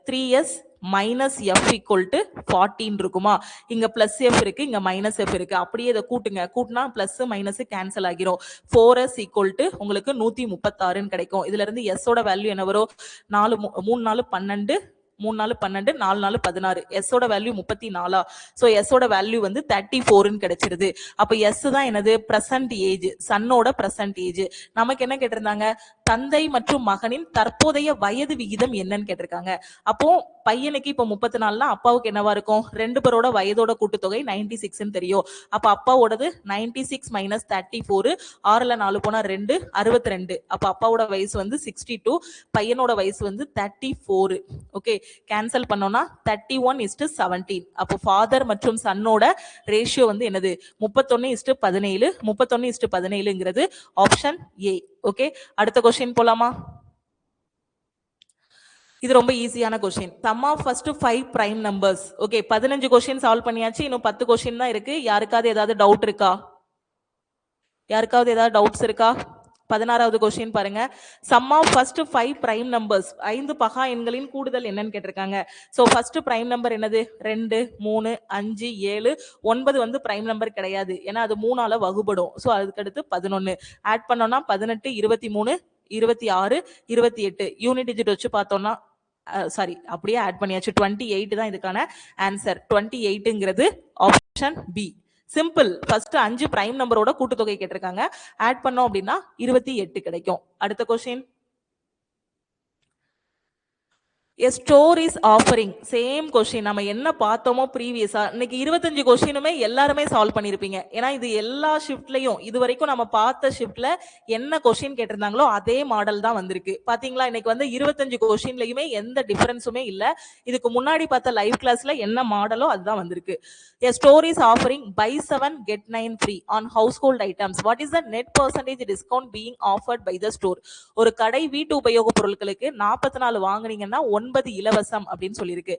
3s minus F equal to 14 இருக்குமா? இங்க பிளஸ் F இருக்கு, இங்க மைனஸ் F இருக்கு. அப்படியே இதை கூட்டுங்க, கூட்டினா பிளஸ் மைனஸ் கேன்சல் ஆகிரும். 4s equal to உங்களுக்கு 136 கிடைக்கும். இதுல இருந்து S ஓட வேல்யூ என்ன வரும்? 4 3 4 12, 3 4 12, 4 4 16. S ஓட வேல்யூ 34. சோ S ஓட வேல்யூ வந்து 34 கிடைச்சிருது. அப்ப S தான் என்னது? பிரசன்ட் ஏஜ், சன்னோட பிரசன்ட் ஏஜ். நமக்கு என்ன கேட்டிருந்தாங்க? தந்தை மற்றும் மகனின் தற்போதைய வயது விகிதம் என்னன்னு கேட்டிருக்காங்க. அப்போ பையனுக்கு இப்ப 34னா அப்பாவுக்கு என்னவா இருக்கும்? ரெண்டு பேரோட வயதோட கூட்டுத்தொகை 96 தெரியும். அப்ப அப்பாவோடது 96 மைனஸ் 34, 6ல 4 போனா 2, 62. அப்ப அப்பாவோட வயசு வந்து 62, பையனோட வயசு வந்து 34. ஓகே, கேன்சல் பண்ணோம்னா 31:17. அப்போ ஃபாதர் மற்றும் சன்னோட ரேஷியோ வந்து என்னது? 31:17. 31:17ங்கிறது ஆப்ஷன் ஏ. ஓகே, அடுத்த கொஸ்டின் போலாமா? இது ரொம்ப ஈஸியான question. Sum of first 5 prime numbers. Okay, 15 question solve பண்ணியாச்சு, இன்னும் 10 கொஸ்டின் தான் இருக்கு. யாருக்காவது ஏதாவது டவுட் இருக்கா? யாருக்காவது ஏதாவது டவுட்ஸ் இருக்கா? 16வது கொஸ்டின் பாருங்க. Sum of first 5 prime numbers, 5 பகா எண்களின் கூடுதல் என்னன்னு கேட்டிருக்காங்க. சோ ஃபர்ஸ்ட் பிரைம் நம்பர் என்னது? 2, 3, 5, 7, 9 வந்து பிரைம் நம்பர் கிடையாது, ஏன்னா அது 3ஆல வகுபடும். சோ அதுக்கு அடுத்து 11 ஆட் பண்ணோம்னா 18, 23, 26, 28. யூனிட் டிஜிட் வச்சு பார்த்தோம்னா சாரி அப்படியே ஆட் பண்ணியாச்சு, 28 தான் இதுக்கான ஆன்சர். 28ங்கிறது option B. Simple. First 5 prime நம்பரோட கூட்டுத்தொகை கேட்டிருக்காங்க, ஆட் பண்ணோம் அப்படின்னா 28 கிடைக்கும். அடுத்த question. A store is offering. Same question நம்ம என்ன பார்த்தோமோ ப்ரீவியஸா, இன்னைக்கு 25 கொஸ்டினுமே எல்லாருமே சால்வ் பண்ணிருப்பீங்க. ஏன்னா இது எல்லா ஷிஃப்ட்லயும் இது வரைக்கும் நம்ம பார்த்த ஷிஃப்ட்ல என்ன கொஸ்டின் கேட்டிருந்தாங்களோ அதே மாடல் தான் வந்திருக்கு. பாத்தீங்களா? இன்னைக்கு வந்து 25 கொஸ்டின்லயுமே எந்த டிஃபரன்ஸுமே இல்ல. இதுக்கு முன்னாடி பார்த்த லைவ் கிளாஸ்ல என்ன மாடலோ அதுதான் வந்திருக்கு. A store is offering buy 7 get 9 free on household items. What is the net percentage discount being offered by the store? ஒரு கடை வீட்டு உபயோக பொருட்களுக்கு 44 வாங்குனீங்கன்னா 9 இலவசம் அப்படின்னு சொல்லியிருக்கு.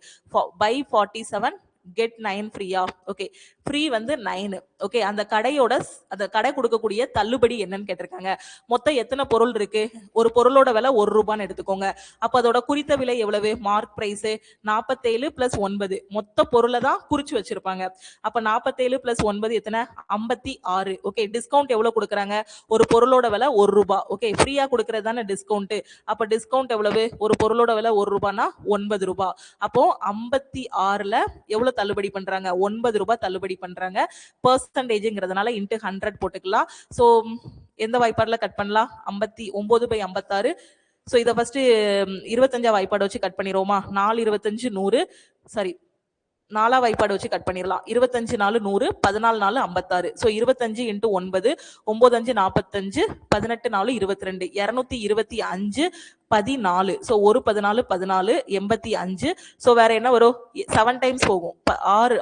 பை 47 get 9 ஃப்ரீயா? ஓகே, ஃப்ரீ வந்து 9. ஓகே, அந்த கடையோட அந்த கடை கொடுக்கக்கூடிய தள்ளுபடி என்னன்னு கேட்டிருக்காங்க. மொத்தம் எத்தனை பொருள் இருக்கு? ஒரு பொருளோட விலை 1 ரூபான்னு எடுத்துக்கோங்க. அப்ப அதோட குறித்த விலை எவ்வளவு? Mark price 47 plus 9. மொத்த பொருளை தான் குறிச்சு வச்சிருப்பாங்க. அப்ப 47 பிளஸ் 9 எத்தனை? 56. ஓகே, டிஸ்கவுண்ட் எவ்வளவு கொடுக்குறாங்க? ஒரு பொருளோட விலை 1 ரூபாய். ஓகே, ஃப்ரீயா கொடுக்கறது தானே டிஸ்கவுண்ட். அப்ப டிஸ்கவுண்ட் எவ்வளவு? ஒரு பொருளோட விலை 1 ரூபாய்னா 9 ரூபாய். அப்போ 56ல எவ்வளவு தள்ளுபடி பண்றாங்க? 9 ரூபாய் தள்ளுபடி பண்றாங்க. பெர்சன்டேஜ்ங்கிறதுனால இன்டு 100 போட்டுக்கலாம். சோ எந்த வாய்ப்பாடுல கட் பண்ணலாம்? 59/56. சோ இத ஃபர்ஸ்ட் 25 வாய்ப்பாடு வச்சு கட் பண்ணிரோமா? 4 25 100. சரி, 4 வாய்ப்பாடு வச்சு கட் பண்ணிரலாம். 25 4 100, 14 4 56. சோ 25 × 9, 9 5 45, 18 4 22, 225 14. ஸோ ஒரு 14 14 85. ஸோ வேற என்ன வரும்? 7 டைம்ஸ் போகும்,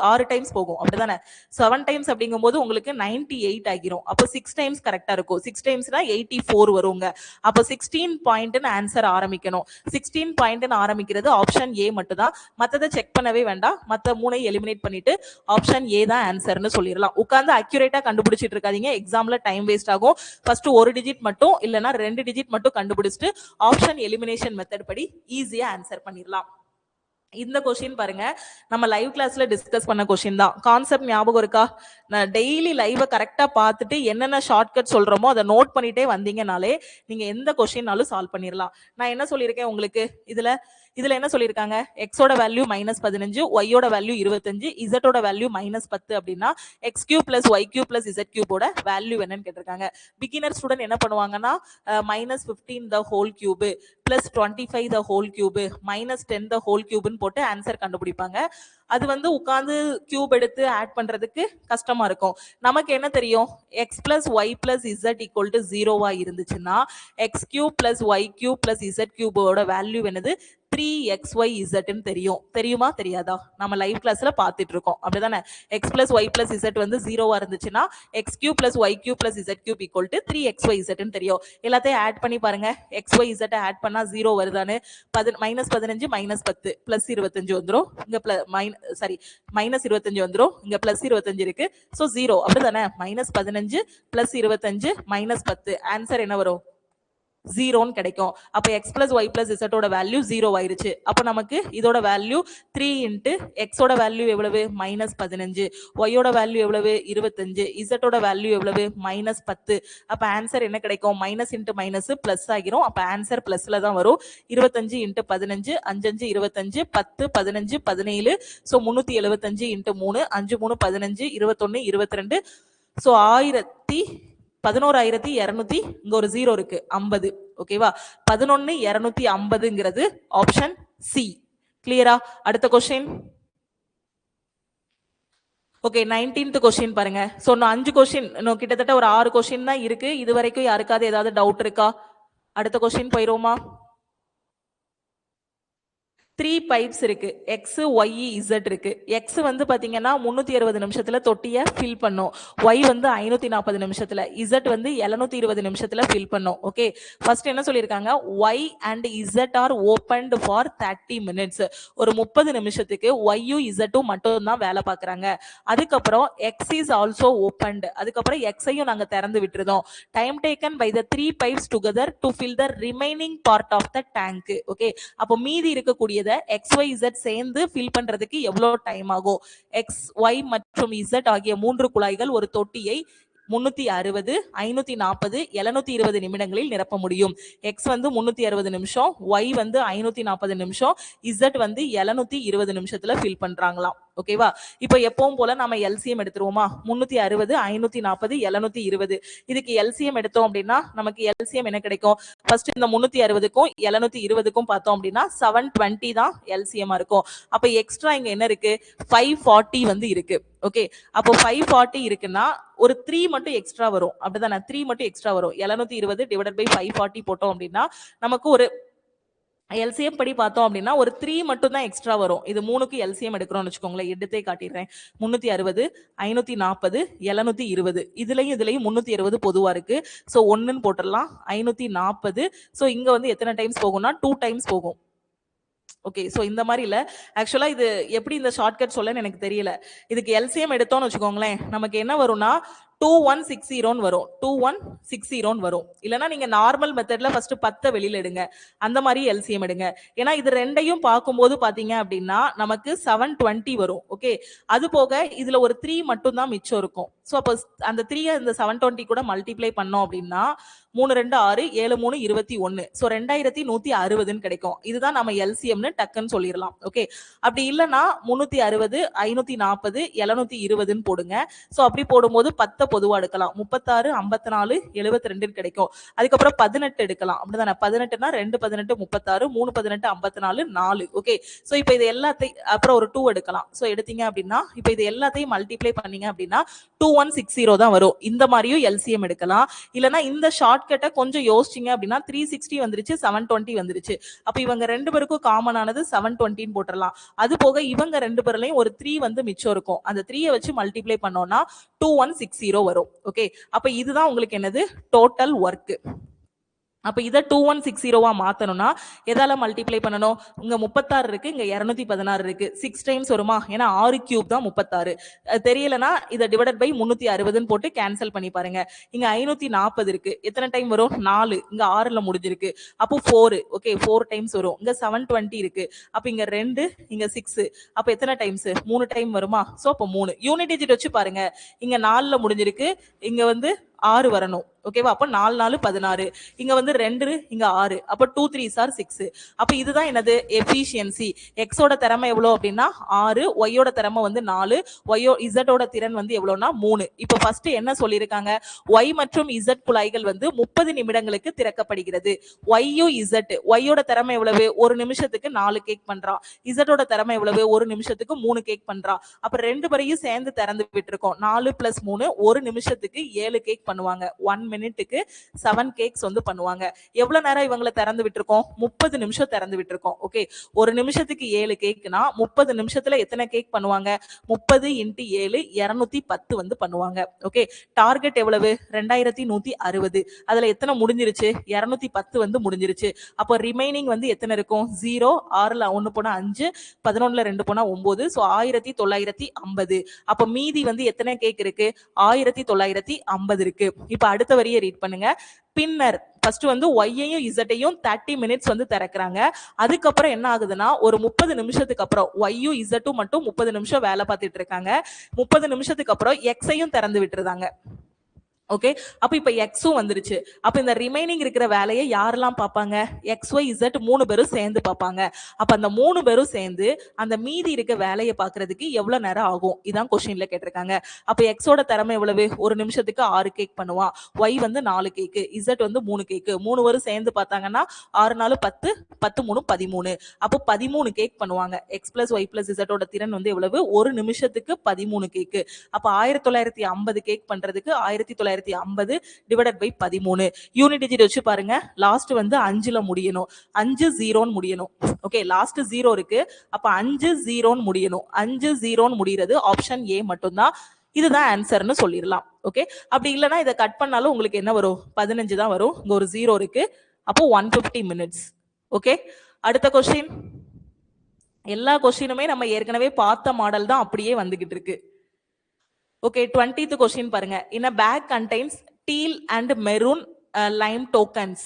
6 டைம்ஸ் போகும், அப்படிதானே? 7 டைம்ஸ் அப்படிங்கும்போது உங்களுக்கு 98 ஆகிரும். அப்போ 6 டைம்ஸ் கரெக்டா இருக்கும். 6 டைம்ஸ்னா 84 வருங்க. அப்போ 16 பாயிண்ட்னு ஆன்சர் ஆரம்பிக்கணும். 16 பாயிண்ட்னு ஆரம்பிக்கிறது ஆப்ஷன் ஏ மட்டும் தான். மத்ததை செக் பண்ணவே வேண்டாம். மத்த 3 எலிமினேட் பண்ணிட்டு ஆப்ஷன் ஏ தான் ஆன்சர்னு சொல்லிடலாம். உட்கார்ந்து அக்யூரேட்டா கண்டுபிடிச்சிட்டு இருக்காதீங்க, எக்ஸாம்ல டைம் வேஸ்ட் ஆகும். ஃபர்ஸ்ட் ஒரு டிஜிட் மட்டும் இல்லனா 2 டிஜிட் மட்டும் கண்டுபிடிச்சிட்டு ஆப்ஷன் எலிமினேஷன் மெத்தட் படி ஈஸியா ஆன்சர் பண்ணிடலாம். இந்த கொஸ்டின் பாருங்க, நம்ம லைவ் கிளாஸ்ல டிஸ்கஸ் பண்ண கொஸ்டின் தான். கான்செப்ட் ஞாபகம் இருக்கா? நான் டெய்லி லைவ கரெக்டா பார்த்துட்டு என்னென்ன ஷார்ட்கட் சொல்றோமோ அதை நோட் பண்ணிட்டே வந்தீங்கனாலே நீங்க எந்த கொஸ்டின்னாலும் சால்வ் பண்ணிடலாம். நான் என்ன சொல்லியிருக்கேன் உங்களுக்கு, இதுல என்ன சொல்லியிருக்காங்க? எக்ஸோட வேல்யூ -15, ஒய்யோட வேல்யூ 25, இசட்டோட வேல்யூ -10 அப்படின்னா X cube plus Y cube plus Z கியூபோட வேல்யூ என்னன்னு கேட்டிருக்காங்க. பிகினர் ஸ்டூடெண்ட் என்ன பண்ணுவாங்கன்னா -15 the whole cube plus 25 the whole cube -10 the whole கியூப்னு போட்டு ஆன்சர் கண்டுபிடிப்பாங்க. அது வந்து உட்கார்ந்து கியூப் எடுத்து ஆட் பண்றதுக்கு கஷ்டமா இருக்கும். நமக்கு என்ன தெரியும்? X plus Y plus Z equal to 0வா இருந்துச்சுன்னா X cube plus Y cube plus Z கியூபோட வேல்யூ என்னது? 3xyz தெரியும். தெரியுமா தெரியாதா? நம்ம லைவ் கிளாஸ்ல பார்த்துட்டு இருக்கோம், அப்படிதானே? x plus y plus z வந்து 0வா இருந்துச்சுன்னா x cube plus y cube plus z cube equal to 3xyz தெரியும். எல்லாத்தையும் ஆட் பண்ணி பாருங்க. xyz ஆட் பண்ணா 0 வருதானே? -15 -10 plus 25 வந்துரும். இங்க -25 வந்துரும். இங்க +25 இருக்கு. சோ 0, அப்படிதானே? -15 +25 -10 ஆன்சர் என்ன வரும்? 0 கிடைக்கும். அப்ப x plus y plus z ஓட வேல்யூ 0 ஆயிருச்சு. அப்ப நமக்கு இதோட வேல்யூ 3 into x ஓட வேல்யூ எவ்வளவு? -15. y ஓட வேல்யூ எவ்வளவு? 25. z ஓட வேல்யூ எவ்வளவு? -10. அப்ப ஆன்சர் என்ன கிடைக்கும்? மைனஸ் இன்டு மைனஸ் பிளஸ் ஆகிரும். அப்ப ஆன்சர் பிளஸ்ல தான் வரும். 25 into 15, 5 25, 10 15 17. So 375 into 3, 5 3 15, 21 22. சோ 11,200, இங்க ஒரு 0 இருக்கு, 50. ஓகேவா? 11,250ங்கிறது ஆப்ஷன் சி. கிளியரா? அடுத்த கொஸ்டின். ஓகே, 19th கொஸ்டின் பாருங்க. சோ 5 கொஸ்டின், கிட்டத்தட்ட ஒரு 6 கொஸ்டின் தான் இருக்கு. இது வரைக்கும் யாருக்காவது ஏதாவது டவுட் இருக்கா? அடுத்த கொஸ்டின் போயிரோமா? 3 பைப்ஸ் இருக்கு. x, y, z இருக்கு. x வந்து பாத்தீங்கன்னா 360 நிமிஷத்துல தொட்டிய ஃபில் பண்ணும். y வந்து 540 நிமிஷத்துல, z வந்து 720 நிமிஷத்துல ஃபில் பண்ணும். ஓகே, ஃபர்ஸ்ட் என்ன சொல்லிருக்காங்க? y and z are opened for 30 minutes. ஒரு 30 நிமிஷத்துக்கு y யும் z ம் மட்டும் தான் வேலை பார்க்கறாங்க. அதுக்கப்புறம் x is also opened. அதுக்கப்புறம் x ஐயும் நாங்க திறந்து விட்டுறோம். Time taken by the 3 pipes together to fill the remaining part of the tank. Okay, அப்போ மீதி இருக்கக்கூடிய XYZ சேர்ந்து ஃபில் பண்றதுக்கு எவ்வளவு டைம் ஆகும்? XY மற்றும் Z ஆகிய 3 குழாய்கள் ஒரு தொட்டியை 360, 540, 720 நிமிடங்களில் நிரப்ப முடியும். X வந்து 360 நிமிஷம், Y வந்து 540 நிமிஷம், Z வந்து 720 நிமிஷத்துல ஃபில் பண்றாங்களாம். ஓகேவா? இப்போ எப்பவும் போல நாம LCM எடுத்துருவோமா? 360, 540, 720. இதுக்கு LCM எடுத்தோம் அப்படின்னா நமக்கு LCM என்ன கிடைக்கும்? ஃபர்ஸ்ட் இந்த 360க்கும் 720க்கும் பார்த்தோம் அப்படின்னா 720 தான் LCM இருக்கும். அப்ப எக்ஸ்ட்ரா இங்க என்ன இருக்கு? 540 வந்து இருக்கு. ஓகே, அப்போ 540 இருக்குன்னா ஒரு 3 மட்டும் எக்ஸ்ட்ரா வரும், அப்படிதானே? 3 மட்டும் எக்ஸ்ட்ரா வரும். 720 டிவைடட் பை 540 போட்டோம் அப்படின்னா நமக்கு ஒரு எல்சிஎம் படி பார்த்தோம் அப்படின்னா ஒரு 3 மட்டும் தான் எக்ஸ்ட்ரா வரும். இது 3க்கு எல்சிஎம் எடுக்கிறோம்னு வச்சுக்கோங்களேன். எடுத்தே காட்டிடுறேன். 360, 540, 720. இதுலயும் 360 பொதுவா இருக்கு. சோ 1ன்னு போட்டுடலாம். 540. சோ இங்க வந்து எத்தனை டைம்ஸ் போகும்னா 2 டைம்ஸ் போகும். ஓகே, சோ இந்த மாதிரி இல்ல. ஆக்சுவலா இது எப்படி இந்த ஷார்ட்கட் சொல்லன்னு எனக்கு தெரியல. இதுக்கு எல்சிஎம் எடுத்தோம்னு வச்சுக்கோங்களேன், நமக்கு என்ன வரும்னா 2160 வரும். 2160 வரும். இல்லனா நீங்க நார்மல் மெத்தட்ல ஃபர்ஸ்ட் 10 வெளியில எடுங்க. அந்த மாதிரி எல்சிஎம் எடுங்க. ஏன்னா இது ரெண்டையும் பார்க்கும்போது பாத்தீங்க அப்படின்னா நமக்கு 720 வரும். ஓகே, அது போக இதுல ஒரு 3 மட்டும் தான் மிச்சம் இருக்கும். சோ அப்ப அந்த 3 இந்த 720 கூட மல்டிப்ளை பண்ணோம் அப்படின்னா 3 2 6 7 3 21. சோ 2160ன்னு கிடைக்கும். இதுதான் நம்ம எல்சிஎம்னு டக்குன்னு சொல்லிடலாம். ஓகே, அப்படி இல்லனா 360, 540, 720ன்னு போடுங்க. சோ அப்படி போடும்போது 10 பொதுவா எடுக்கலாம். 36 54 72 கிடைக்கும். அதுக்கப்புறம் 18 எடுக்கலாம். அப்படிதானே? 18னா 2 18 36 3 18 54 4. ஓகே. சோ இப்போ இது எல்லாத்தையும் அப்புறம் ஒரு 2 எடுக்கலாம். சோ எடுத்தீங்க அப்படின்னா இப்போ இது எல்லாத்தையும் மல்டிப்ளை பண்ணீங்க அப்படின்னா 2160 தான் வரும். இந்த மாதிரியும் எல்சிஎம் எடுக்கலாம். இல்லனா இந்த ஷார்ட்கட்டை கொஞ்சம் யோசிச்சீங்க அப்படின்னா 360 வந்துருச்சு, 720 வந்துருச்சு. அப்ப இவங்க ரெண்டு பேருக்கும் காமன் ஆனது 720 போட்டுறலாம். அது போக இவங்க ரெண்டு பேர்லயும் ஒரு 3 வந்து மிச்சம் இருக்கும். அந்த 3 வச்சு மல்டிப்ளை பண்ணோம்னா 2160 வரும். ஓகே. அப்ப இதுதான் உங்களுக்கு என்னது டோட்டல் ஒர்க். அப்ப இத 2160 மாத்தணும்னா எதால மல்டிப்ளை பண்ணணும்? இங்க 36 இருக்கு, இங்க 216 இருக்கு. 6 டைம்ஸ் வருமா? ஏன்னா 6 கியூப் தான் 36. தெரியலனா இத டிவைடட் பை 360 ன்னு போட்டு கேன்சல் பண்ணி பாருங்க. இங்க 540 இருக்கு. எத்தனை டைம் வரும்? 4. இங்க 6ல முடிஞ்சிருக்கு. அப்போ 4. ஓகே, 4 டைம்ஸ் வரும். இங்க 720 இருக்கு. அப்ப இங்க 2, இங்க 6. அப்ப எத்தனை டைம்ஸ்? 3 டைம் வருமா? சோ அப்ப 3. யூனிட் டிஜிட் வச்சு பாருங்க. இங்க 4ல முடிஞ்சிருக்கு. இங்க வந்து 6 வரணும். ஓகேவா? அப்ப 4 4 16. இங்க வந்து 2, இங்க 6. அப்ப 2 3s are 6. அப்ப இதுதான் என்னது? எஃபிஷியன்சி. எக்ஸ் ஓட திறமை எவ்வளவு அப்படின்னா 6, ஒய் ஓட திறமை வந்து 4, இசட் ஓட திறன் வந்து எவ்வளவுனா 3. இப்ப ஃபர்ஸ்ட் என்ன சொல்லிருக்காங்க? ஒய் மற்றும் இசட் குழாய்கள் வந்து 30 நிமிடங்களுக்கு திறக்கப்படுகிறது. ஒய்யும் இசட், ஒய்யோட திறமை எவ்வளவு? ஒரு நிமிஷத்துக்கு 4 கேக் பண்றான். இசட்டோட திறமை எவ்வளவு? ஒரு நிமிஷத்துக்கு 3 கேக் பண்றான். அப்ப ரெண்டு பேரையும் சேர்ந்து திறந்து விட்டுருக்கோம். 4 + 3 ஒரு நிமிஷத்துக்கு 7 கேக் பண்ணுவாங்க. 1 மினிட்டுக்கு 7 கேக்ஸ் வந்து பண்ணுவாங்க. எவ்வளவு நேரம் இவங்களை திறந்து விட்டுருக்கோம்? 30 நிமிஷம் திறந்து விட்டுருக்கோம். ஓகே, ஒரு நிமிஷத்துக்கு 7 கேக்னா 30 நிமிஷத்துல எத்தனை கேக் பண்ணுவாங்க? 30 × 7 210 வந்து பண்ணுவாங்க. ஓகே, டார்கெட் எவ்வளவு? 2160. அதுல எத்தனை முடிஞ்சிருச்சு? 210 வந்து முடிஞ்சிருச்சு. அப்போ ரிமைனிங் வந்து எத்தனை இருக்கும்? 0, 6ல 1 போனா 5, 11ல 2 போனா 9. சோ 1950. அப்ப மீதி வந்து எத்தனை கேக் இருக்கு? 1950 இருக்கு. இப்ப அடுத்த வரியை ரீட் பண்ணுங்க. பின்னர் ஃபர்ஸ்ட் வந்து ஒய்யையும் இசட்டையும் 30 மினிட்ஸ் வந்து திறக்கிறாங்க. அதுக்கப்புறம் என்ன ஆகுதுன்னா ஒரு 30 நிமிஷத்துக்கு அப்புறம் ஒய்யும் இசட்டும் மட்டும் 30 நிமிஷம் வேலை பார்த்துட்டு இருக்காங்க. 30 நிமிஷத்துக்கு அப்புறம் எக்ஸையும் திறந்து விட்டுருந்தாங்க. ஓகே, அப்ப இப்ப எக்ஸும் வந்துருச்சு. அப்ப இந்த ரிமைனிங் இருக்கிற வேலையை யாரெல்லாம் பார்ப்பாங்க? எக்ஸ் ஒய் இசட் 3 பேரும் சேர்ந்து பார்ப்பாங்க. அப்ப அந்த 3 பேரும் சேர்ந்து அந்த மீதி இருக்க வேலையை பார்க்கறதுக்கு எவ்வளவு நேரம் ஆகும்? இதான் கொஸ்டின்ல கேட்டிருக்காங்க. அப்ப எக்ஸோட திறமை எவ்வளவு? ஒரு நிமிஷத்துக்கு 6 கேக் பண்ணுவான். ஒய் வந்து 4 கேக்கு, இசட் வந்து 3 கேக்கு. 3 பேரும் சேர்ந்து பார்த்தாங்கன்னா 6 4 10, 10 3 13. அப்போ 13 கேக் பண்ணுவாங்க. எக்ஸ் பிளஸ் ஒய் பிளஸ் இசட்டோட திறன் வந்து எவ்வளவு? ஒரு நிமிஷத்துக்கு 13 கேக்கு. அப்ப 1950 கேக் பண்றதுக்கு 1950 டிவைடட் பை 13. யூனிட் டிஜிட் வச்சு பாருங்க. லாஸ்ட் வந்து 5ல முடியணும். 5 0 முடியணும். ஓகே, லாஸ்ட் 0 இருக்கு. அப்ப 5 0 முடியணும். 5 0 முடிகிறது ஆப்ஷன் ஏ மட்டும்தான். இதுதான் ஆன்சர்னு சொல்லிடலாம். ஓகே, அப்படி இல்லைன்னா இதை கட் பண்ணாலும் உங்களுக்கு என்ன வரும்? 15 தான் வரும். இங்க ஒரு 0 இருக்கு. அப்போ 150 மினிட்ஸ். ஓகே, அடுத்த கொஸ்டின். எல்லா கொஸ்டினுமே நம்ம ஏற்கனவே பார்த்த மாடல் தான் அப்படியே வந்துகிட்டு இருக்கு. Okay, 20th question பாருங்க. In a bag contains teal and maroon lime tokens.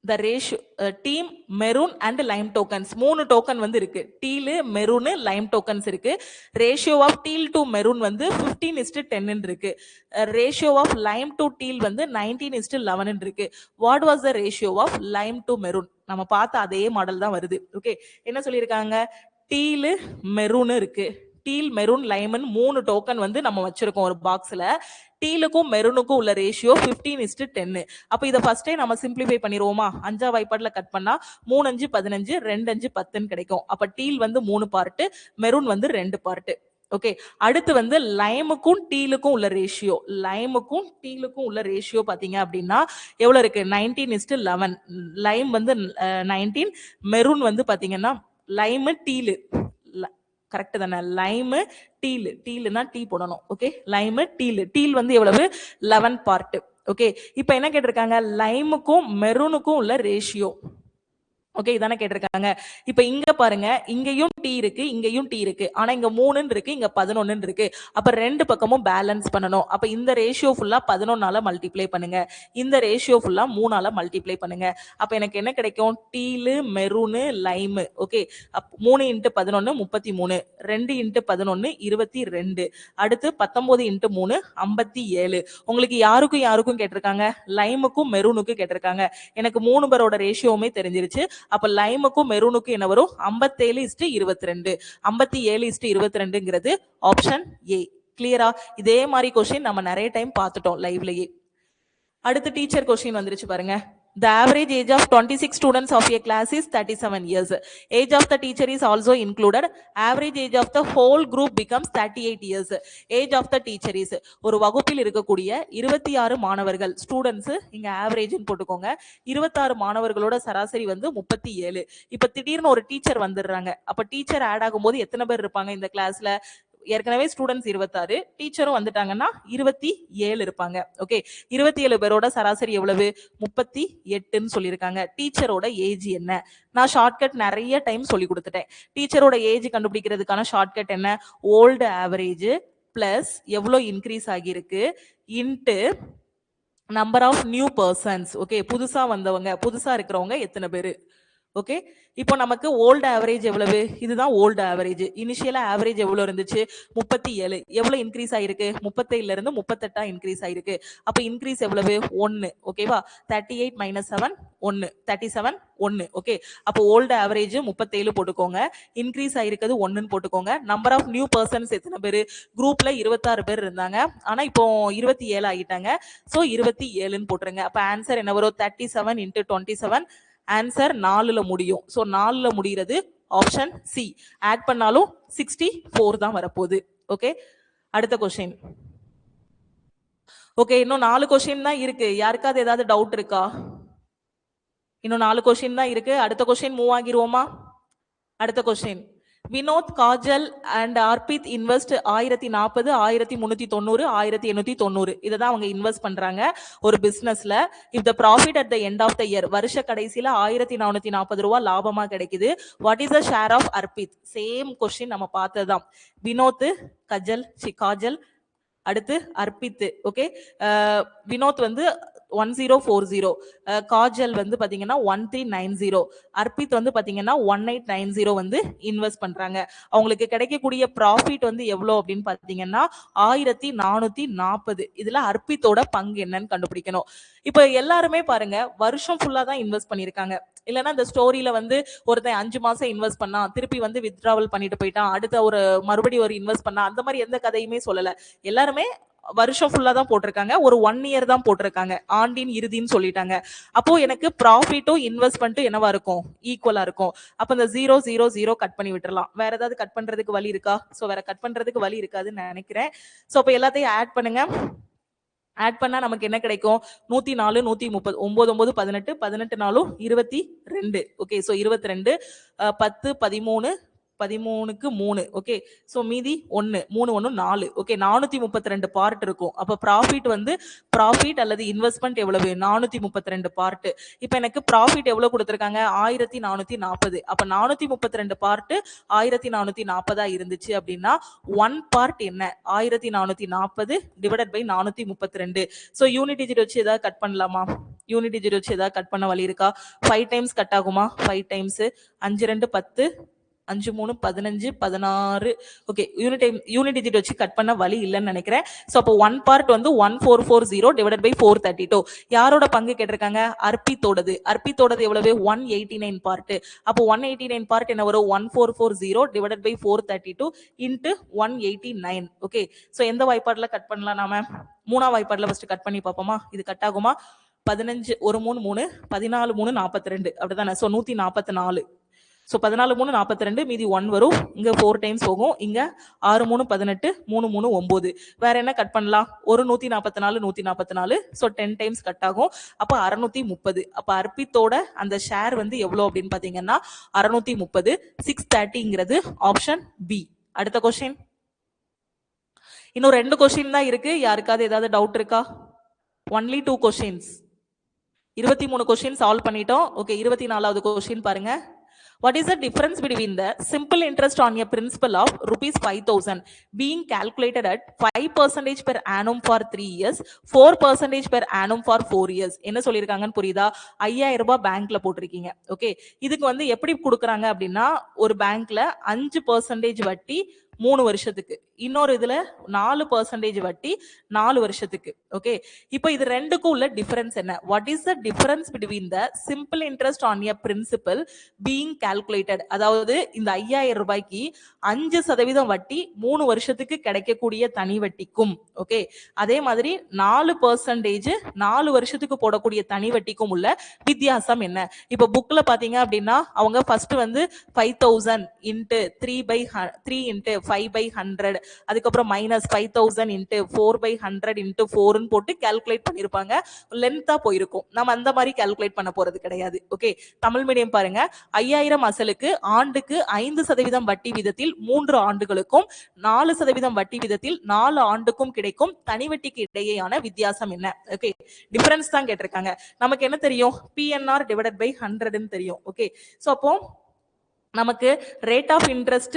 The ratio team maroon and lime tokens. 3 token வந்து இருக்கு. teal, maroon, lime tokens இருக்கு. Ratio of teal to maroon வந்து 15:10 இருக்கு. Ratio of lime to teal வந்து 19:11 இருக்கு. What was the ratio of lime to maroon? நம்ம பார்த்த அதே மாடல் தான் வருது. ஓகே, என்ன சொல்லியிருக்காங்க? teal, maroon இருக்கு. டீல் மெரூன் லைமன் 3 டோக்கன் வந்து நம்ம வச்சிருக்கோம் ஒரு பாக்ஸ்ல. டீலுக்கும் மெரூனுக்கும் உள்ள ரேஷியோ 15:10. அப்ப இதை ஃபர்ஸ்டே நம்ம சிம்பிளிஃபை பண்ணிடுவோமா? 5 வாய்ப்பாடுல கட் பண்ணா 3 5 15, 2 5 10 கிடைக்கும். அப்ப டீல் வந்து 3 பார்ட், மெரூன் வந்து 2 பார்ட். ஓகே, அடுத்து வந்து லைமுக்கும் டீலுக்கும் உள்ள ரேஷியோ. லைமுக்கும் டீலுக்கும் உள்ள ரேஷியோ பாத்தீங்க அப்படின்னா எவ்வளவு இருக்கு? 19:11. லைம் வந்து 19, மெரூன் வந்து பாத்தீங்கன்னா லைமு டீலு கரெக்ட் தானே? லைமு டீல், டீல்னா டீ போடணும். ஓகே, லைமு டீல், டீல் வந்து எவ்வளவு? 11 பார்ட். ஓகே, இப்போ என்ன கேட்டிருக்காங்க? லைமுக்கும் மெரூனுக்கும் உள்ள ரேஷியோ. ஓகே, இதானே கேட்டிருக்காங்க. இப்ப இங்க பாருங்க, இங்கேயும் டி இருக்கு, இங்கேயும் டி இருக்கு. ஆனா இங்க 3 இருக்கு, இங்க 11 இருக்கு. அப்ப ரெண்டு பக்கமும் பேலன்ஸ் பண்ணணும். அப்ப இந்த ரேஷியோ ஃபுல்லா 11ஆல மல்டிப்ளை பண்ணுங்க. இந்த ரேஷியோ ஃபுல்லா 3ஆல மல்டிப்ளை பண்ணுங்க. அப்ப எனக்கு என்ன கிடைக்கும்? Deal, maroon, lime. ஓகே, 3 × 11 33, 2 × 11 22, அடுத்து 19 × 3 57. உங்களுக்கு யாருக்கும் கேட்டிருக்காங்க? லைமுக்கும் மெரூனுக்கும் கேட்டிருக்காங்க. எனக்கு 3 பேரோட ரேஷியோவுமே தெரிஞ்சிருச்சு. அப்ப லைமுக்கும் மெரூனுக்கும் என்ன வரும்? 57:22. 57:22ங்கிறது ஆப்ஷன் ஏ. கிளியரா? இதே மாதிரி கொஸ்டின் நம்ம நிறைய டைம் பார்த்துட்டோம் லைவ்லயே. அடுத்து டீச்சர் கொஸ்டின் வந்துருச்சு பாருங்க. The average age of 26 students of a class is 37 years. Age of the teacher is also included. Average age of the whole group becomes 38 years. Age of the teacher is, ஒரு வகுப்பில் இருக்கக்கூடிய 26 மாணவர்கள் students இங்க ஆவரேஜ்னு போட்டுக்கோங்க. 26 மாணவர்களோட சராசரி வந்து 37. இப்ப திடீர்னு ஒரு டீச்சர் வந்துடுறாங்க. அப்ப டீச்சர் ஆட் ஆகும்போது எத்தனை பேர் இருப்பாங்க இந்த கிளாஸ்ல? ஏற்கனவே ஸ்டூடெண்ட்ஸ் 26, டீச்சரும் வந்துட்டாங்கன்னா 27 இருப்பாங்க. ஓகே, 27 பேரோட சராசரி எவ்வளவு? 38ன்னு சொல்லியிருக்காங்க. டீச்சரோட ஏஜ் என்ன? நான் ஷார்ட்கட் நிறைய டைம் சொல்லி கொடுத்துட்டேன். டீச்சரோட ஏஜ் கண்டுபிடிக்கிறதுக்கான ஷார்ட்கட் என்ன? ஓல்டு ஆவரேஜ் பிளஸ் எவ்வளோ இன்க்ரீஸ் ஆகியிருக்கு into number of new persons. Okay, புதுசா வந்தவங்க, புதுசா இருக்கிறவங்க எத்தனை பேரு? ஓகே, இப்போ நமக்கு ஓல்டு ஆவரேஜ் எவ்வளவு? இதுதான் ஓல்டு ஆவரேஜ். இனிஷியலா ஆவரேஜ் எவ்வளவு இருந்துச்சு? 37. எவ்வளவு இன்க்ரீஸ் ஆயிருக்கு? 37ல இருந்து 38 இன்க்ரீஸ் ஆயிருக்கு. அப்ப இன்க்ரீஸ் எவ்வளவு? 1. ஓகேவா? 38 மைனஸ் 7 1, 37 1. ஓகே, அப்போ ஓல்டு ஆவரேஜ் 37 போட்டுக்கோங்க, இன்க்ரீஸ் ஆயிருக்கிறது 1ன்னு போட்டுக்கோங்க. நம்பர் ஆஃப் நியூ பர்சன்ஸ் எத்தனை பேரு? குரூப்ல 26 பேர் இருந்தாங்க, ஆனா இப்போ 27 ஆகிட்டாங்க. சோ 27ன்னு போட்டுருங்க. அப்ப ஆன்சர் என்ன வரும்? 37 இன்ட்டு 27. ஆன்சர் 4ல முடியும். சோ 4ல முடிகிறது ஆப்ஷன் சி. ஆட் பண்ணாலும் 64 தான் வரப்போகுது. ஓகே, அடுத்த கொஸ்டின். ஓகே, இன்னும் 4 கொஸ்டின் தான் இருக்கு. யாருக்காவது ஏதாவது டவுட் இருக்கா? இன்னும் 4 கொஸ்டின் தான் இருக்கு. அடுத்த கொஸ்டின் மூவ் ஆகிருவோமா? அடுத்த question. Vinod, Kajal and Arpit invest 1040, 1390, 1890. இதை தான் அவங்க இன்வெஸ்ட் பண்றாங்க ஒரு பிசினஸ்ல. If the profit at the end of the year, வருஷ கடைசியில 1440 ரூபாய் லாபமா கிடைக்குது. What is the share of Arpit? Same question நம்ம பார்த்ததுதான். வினோத், காஜல், அடுத்து அர்பித். ஓகே, வினோத் வந்து 1040, காஜல் வந்து பாத்தீங்கன்னா 1390, அர்பித் வந்து பாத்தீங்கன்னா 1890 வந்து இன்வெஸ்ட் பண்றாங்க. அவங்களுக்கு கிடைக்கக்கூடிய ப்ராஃபிட் வந்து எவ்வளவு அப்படின்னு பாத்தீங்கன்னா 1440. இதுல அர்பித்தோட பங்கு என்னன்னு கண்டுபிடிக்கணும். இப்ப எல்லாருமே பாருங்க வருஷம் ஃபுல்லா தான் இன்வெஸ்ட் பண்ணிருக்காங்க. இல்லைன்னா இந்த ஸ்டோரியில வந்து ஒருத்தன் 5 மாசம் இன்வெஸ்ட் பண்ணா, திருப்பி வந்து வித்ட்ராவல் பண்ணிட்டு போயிட்டான், அடுத்த ஒரு மறுபடியும் ஒரு இன்வெஸ்ட் பண்ணா, அந்த மாதிரி எந்த கதையுமே சொல்லல. எல்லாருமே வருஷம் ஃபுல்லா தான் போட்டிருக்காங்க. ஒரு 1 இயர் தான் போட்டிருக்காங்க, ஆண்டின் இறுதின்னு சொல்லிட்டாங்க. அப்போ எனக்கு ப்ராஃபிட்டும் இன்வெஸ்ட்மெண்ட்டும் என்னவா இருக்கும்? ஈக்குவலா இருக்கும். அப்ப இந்த 0 0 0 கட் பண்ணி விட்டுறலாம். வேற ஏதாவது கட் பண்றதுக்கு வழி இருக்கா? சோ வேற கட் பண்றதுக்கு வழி இருக்காதுன்னு நினைக்கிறேன். சோ அப்ப எல்லாத்தையும் ஆட் பண்ணுங்க. ஆட் பண்ணா நமக்கு என்ன கிடைக்கும்? 104, 130, 9 9 18, 18 4 22. Okay, so 22, 10 13, 13க்கு 3. ஓகே, சோ மீதி 1, 3 1 4. ஓகே, 432 பார்ட் இருக்கும். அப்ப ப்ராஃபிட் வந்து ப்ராஃபிட் அல்லது இன்வெஸ்ட்மெண்ட் எவ்வளவு? 432 பார்ட். இப்ப எனக்கு ப்ராஃபிட் எவ்வளவு கொடுத்திருக்காங்க? 1440. அப்ப 432 பார்ட் 1440 இருந்துச்சு அப்படின்னா 1 பார்ட் என்ன? 1440 divided by 432. So unit digit வச்சு ஏதாவது கட் பண்ணலாமா? யூனிட் டிஜிட் வச்சு ஏதாவது கட் பண்ண வழி இருக்கா? 5 டைம்ஸ் கட் ஆகுமா? 5 டைம்ஸ் 5 2 10, 5 3 15 16. ஓகே, யூனிட் டிஜிட் வச்சு கட் பண்ண வழி இல்லைன்னு நினைக்கிறேன். சோ அப்போ 1 பார்ட் வந்து 1440 டிவைடட் பை 432. யாரோட பங்கு கேட்டிருக்காங்க? அர்பித்தோடது. அர்பித்தோடது எவ்வளவு? 189 பார்ட். அப்போ 189 பார்ட் என்ன வரும்? 1440 divided by 432 into 189. Okay, so எந்த வாய்ப்பாடுல கட் பண்ணலாம் நாம? 3ஆம் வாய்ப்பாடுல ஃபர்ஸ்ட் கட் பண்ணி பார்ப்போமா? இது கட் ஆகுமா? 15 1 3 3, 14 3 42. அப்படிதானே? சோ 144. சோ 14 3 42, மீதி 1 வரும். இங்க 4 டைம்ஸ் போகும். இங்க 6 3 18, 3 3 9. வேற என்ன கட் பண்ணலாம்? ஒரு 144 144. சோ 10 டைம்ஸ் கட் ஆகும். அப்ப 630. அப்ப அர்பித்தோட அந்த ஷேர் வந்து எவ்வளவு அப்படின்னு பாத்தீங்கன்னா 630. 630ங்கிறது ஆப்ஷன் பி. அடுத்த கொஸ்டின். இன்னும் 2 கொஸ்டின் தான் இருக்கு. யாருக்காவது ஏதாவது டவுட் இருக்கா? Only 2 questions. 23 கொஸ்டின் சால்வ் பண்ணிட்டோம். ஓகே, 24வது கொஸ்டின் பாருங்க. What is the difference between the simple interest on a principal of rupees 5,000 being calculated at 5% per annum for 3 years, 4% per annum for 4 years? என்ன சொல்லிருக்காங்கன்னு புரியுதா? 5000 ரூபாய் பேங்க்ல போட்டிருக்கீங்க. Okay, இதுக்கு வந்து எப்படி கொடுக்குறாங்க அப்படின்னா ஒரு பேங்க்ல 5% வட்டி 3 வருஷத்துக்கு. இன்னொரு இதுல 4% வட்டி 4 வருஷத்துக்கு. ஓகே, இப்போ இது ரெண்டுக்கும் உள்ள டிஃபரன்ஸ் என்ன? What is the difference between the simple interest on a principal being calculated? அதாவது இந்த 5000 ரூபாய்க்கு 5% வட்டி 3 வருஷத்துக்கு கிடைக்கக்கூடிய தனி வட்டிக்கும், ஓகே, அதே மாதிரி 4% 4 வருஷத்துக்கு போடக்கூடிய தனி வட்டிக்கும் உள்ள வித்தியாசம் என்ன? இப்போ புக்ல பாத்தீங்க அப்படின்னா அவங்க ஃபர்ஸ்ட் வந்து 5000 இன்ட்டு 3 இன்ட்டு 5/100, அதுக்கப்புறம் மைனஸ் 5000 இன்ட்டு 4/100 இன்ட்டு 4ன்னு போட்டு கால்குலேட் பண்ணிருப்பாங்க. லென்த்தா போயிருக்கும். நம்ம அந்த மாதிரி கால்குலேட் பண்ண போறது கிடையாது. ஓகே, தமிழ் மீடியம் பாருங்க. 5000 அசலுக்கு ஆண்டுக்கு 5% வட்டி விதத்தில் 3 ஆண்டுகளுக்கும் 4% வட்டி விதத்தில் 4 ஆண்டுக்கும் கிடைக்கும் தனி வட்டிக்கு இடையேயான வித்தியாசம் என்ன? ஓகே, டிஃபரன்ஸ் தான் கேட்டிருக்காங்க. நமக்கு என்ன தெரியும்? PNR டிவைடட் பை 100ன்னு தெரியும். ஓகே, சோ அப்போ நமக்கு rate of interest